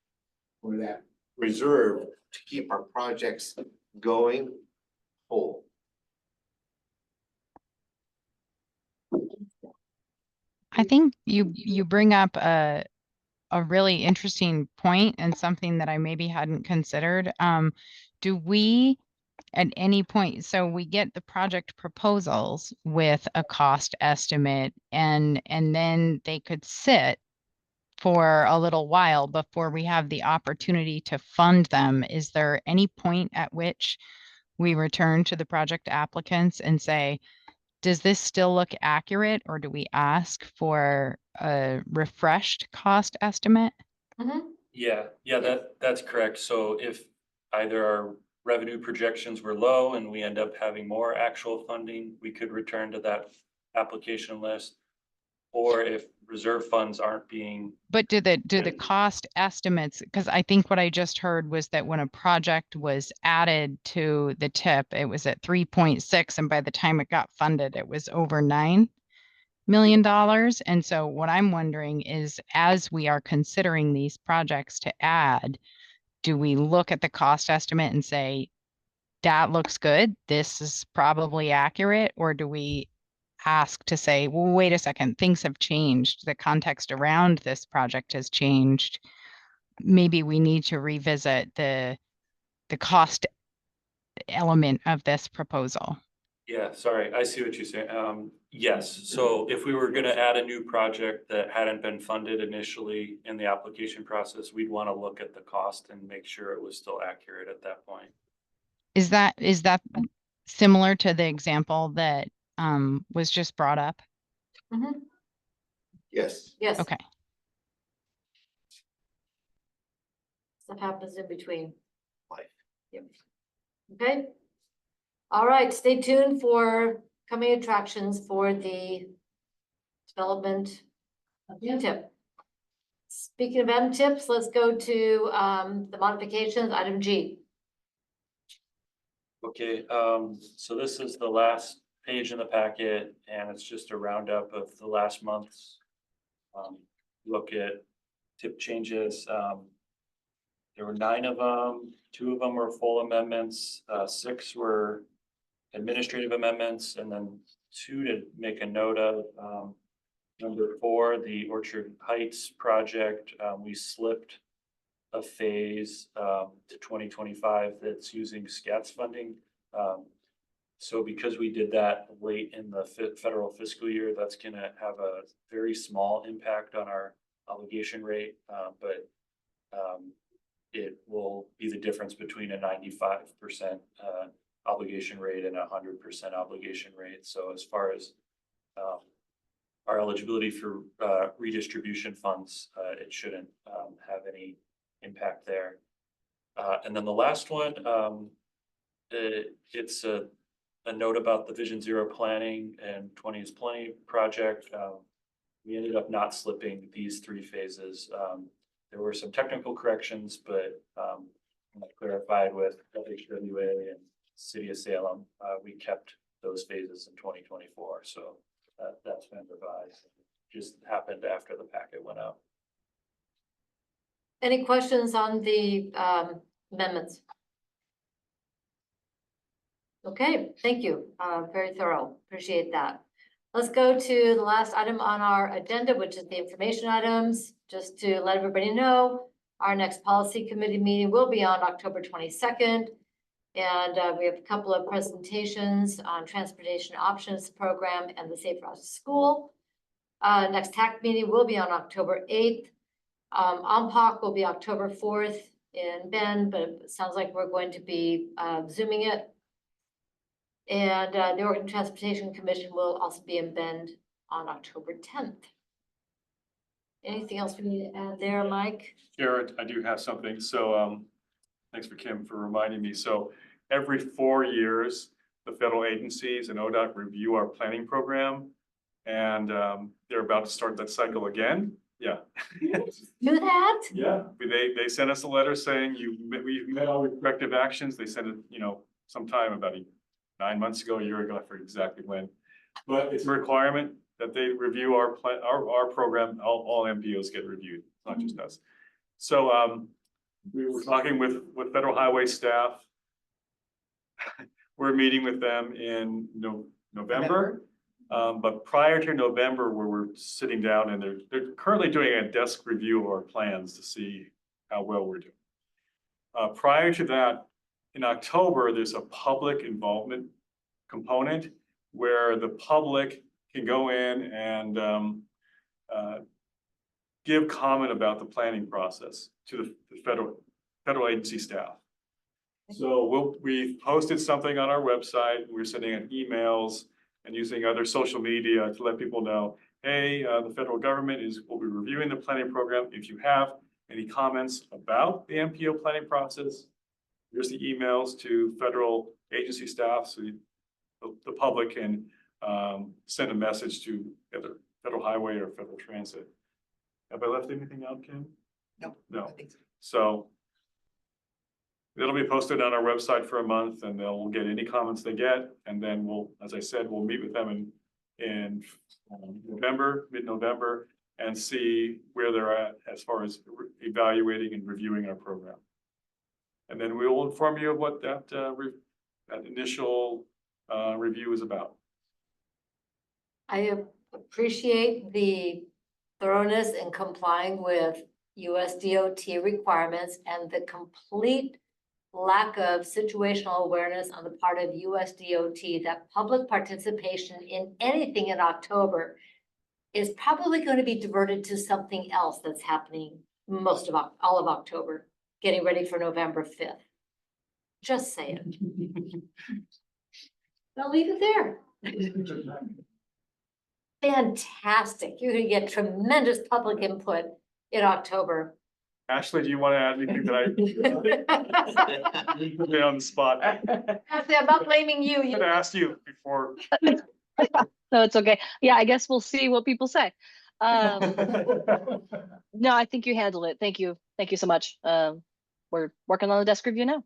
or that reserve to keep our projects going whole. I think you bring up a really interesting point and something that I maybe hadn't considered. Do we at any point, so we get the project proposals with a cost estimate and then they could sit for a little while before we have the opportunity to fund them. Is there any point at which we return to the project applicants and say, does this still look accurate, or do we ask for a refreshed cost estimate? Yeah, that's correct. So if either our revenue projections were low and we end up having more actual funding, we could return to that application list. Or if reserve funds aren't being. But do the cost estimates, because I think what I just heard was that when a project was added to the TIP, it was at 3.6, and by the time it got funded, it was over $9 million. And so what I'm wondering is, as we are considering these projects to add, do we look at the cost estimate and say, that looks good, this is probably accurate, or do we ask to say, well, wait a second, things have changed. The context around this project has changed. Maybe we need to revisit the cost element of this proposal. Yeah, sorry, I see what you're saying. Yes, so if we were gonna add a new project that hadn't been funded initially in the application process, we'd want to look at the cost and make sure it was still accurate at that point. Is that similar to the example that was just brought up? Yes. Yes. Okay. Stuff happens in between. Life. Yep. Okay. All right, stay tuned for coming attractions for the development of MTIP. Speaking of MTIPs, let's go to the modifications, item G. Okay, so this is the last page in the packet, and it's just a roundup of the last month's look at TIP changes. There were 9 of them. 2 of them were full amendments. 6 were administrative amendments, and then 2 to make a note of. Number 4, the Orchard Heights project, we slipped a phase to 2025 that's using SKATS funding. So because we did that late in the federal fiscal year, that's going to have a very small impact on our obligation rate, but it will be the difference between a 95% obligation rate and a 100% obligation rate. So as far as our eligibility for redistribution funds, it shouldn't have any impact there. And then the last one, it's a note about the Vision Zero planning and 20 is Plenty project. We ended up not slipping these 3 phases. There were some technical corrections, but I clarified with FHWA and City of Salem, we kept those phases in 2024, so that's been revised. Just happened after the packet went out. Any questions on the amendments? Okay, thank you. Very thorough. Appreciate that. Let's go to the last item on our agenda, which is the information items. Just to let everybody know, our next policy committee meeting will be on October 22nd. And we have a couple of presentations on transportation options program and the Safe Routes to School. Next TAC meeting will be on October 8th. OMPOC will be October 4th in Bend, but it sounds like we're going to be Zooming it. And the Oregon Transportation Commission will also be in Bend on October 10th. Anything else we need to add there, Mike? Jared, I do have something. So thanks for Kim for reminding me. So every 4 years, the federal agencies and ODOT review our planning program. And they're about to start that cycle again. Yeah. Do that? Yeah, they sent us a letter saying we've met all the corrective actions. They sent it, sometime about 9 months ago, a year ago, I forget exactly when. But it's a requirement that they review our program. All MPOs get reviewed, not just us. So we were talking with federal highway staff. We're meeting with them in November. But prior to November, where we're sitting down and they're currently doing a desk review of our plans to see how well we're doing. Prior to that, in October, there's a public involvement component where the public can go in and give comment about the planning process to the federal agency staff. So we've posted something on our website. We're sending out emails and using other social media to let people know, hey, the federal government will be reviewing the planning program. If you have any comments about the MPO planning process, here's the emails to federal agency staff so the public can send a message to either Federal Highway or Federal Transit. Have I left anything out, Kim? No. No. I think so. So it'll be posted on our website for a month and they'll get any comments they get. And then as I said, we'll meet with them in November, mid-November, and see where they're at as far as evaluating and reviewing our program. And then we will inform you of what that initial review is about. I appreciate the thoroughness in complying with US DOT requirements and the complete lack of situational awareness on the part of US DOT that public participation in anything in October is probably going to be diverted to something else that's happening all of October, getting ready for November 5th. Just saying. I'll leave it there. Fantastic. You're going to get tremendous public input in October. Ashley, do you want to add anything that I put me on the spot? Ashley, I'm not blaming you. I could have asked you before. No, it's okay. Yeah, I guess we'll see what people say. No, I think you handled it. Thank you. Thank you so much. We're working on the desk review now.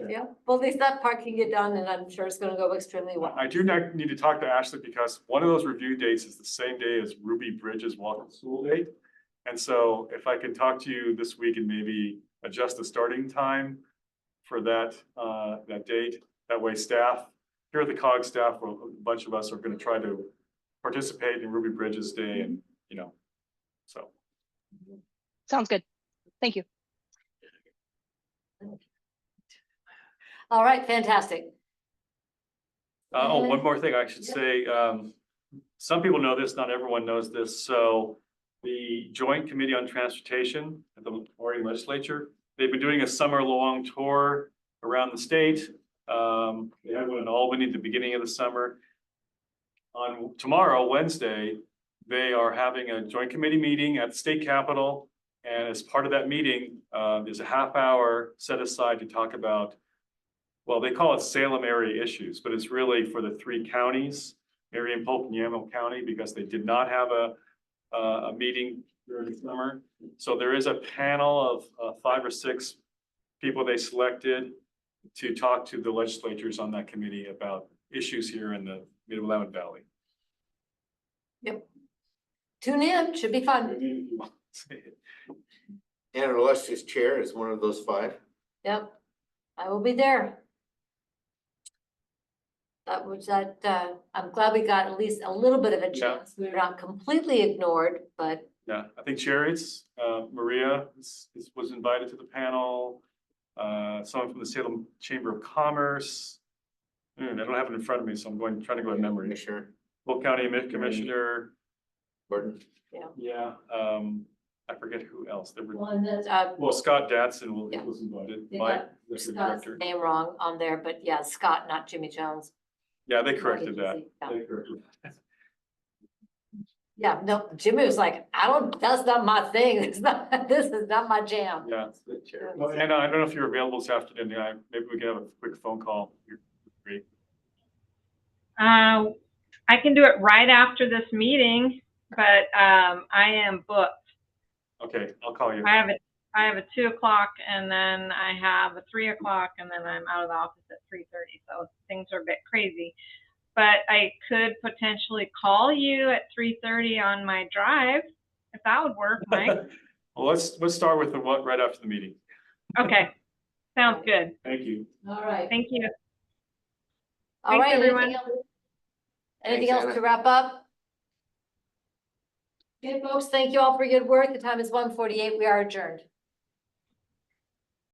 Yeah, well, at least that part can get done and I'm sure it's going to go extremely well. I do need to talk to Ashley because one of those review dates is the same day as Ruby Bridges Walk to School date. And so if I can talk to you this week and maybe adjust the starting time for that date, that way staff, here at the COG staff, a bunch of us are going to try to participate in Ruby Bridges Day and, so. Sounds good. Thank you. All right, fantastic. One more thing I should say. Some people know this, not everyone knows this. So the Joint Committee on Transportation at the Oregon Legislature, they've been doing a summer-long tour around the state. They had one in Albany at the beginning of the summer. On tomorrow, Wednesday, they are having a joint committee meeting at the state capitol. And as part of that meeting, there's a half hour set aside to talk about, well, they call it Salem area issues, but it's really for the 3 counties, Marion, Polk, and Yamhill County, because they did not have a meeting during the summer. So there is a panel of 5 or 6 people they selected to talk to the legislatures on that committee about issues here in the Mid-Willamette Valley. Yep. Tune in, should be fun. And our illustrious chair is one of those 5. Yep, I will be there. That was that, I'm glad we got at least a little bit of a chance. We were not completely ignored, but Yeah, I think Chariots, Maria was invited to the panel. Someone from the Salem Chamber of Commerce. I don't have it in front of me, so I'm trying to go by memory. Commissioner Will County Commissioner. Burton. Yeah, I forget who else. There were, well, and then, well, Scott Datsun Yeah. was invited They by got Executive Scott's Director. name wrong on there, but yeah, Scott, not Jimmy Jones. Yeah, they corrected that. Yeah. They corrected that. Yeah, no, Jimmy was like, that's not my thing. It's not, this is not my jam. Yeah. Yeah. Well, and I don't know if you're available this afternoon. Maybe we can have a quick phone call. Great. I can do it right after this meeting, but I am booked. Okay, I'll call you. I have a 2 o'clock and then I have a 3 o'clock and then I'm out of the office at 3:30. So things are a bit crazy. But I could potentially call you at 3:30 on my drive, if that would work, Mike. Well, let's start with the what right after the meeting. Okay, sounds good. Thank you. All right. Thank you. All Thanks, right, everyone. anything Thanks, else Anna. to wrap up? Okay, folks, thank you all for your good work. The time is 1:48. We are adjourned.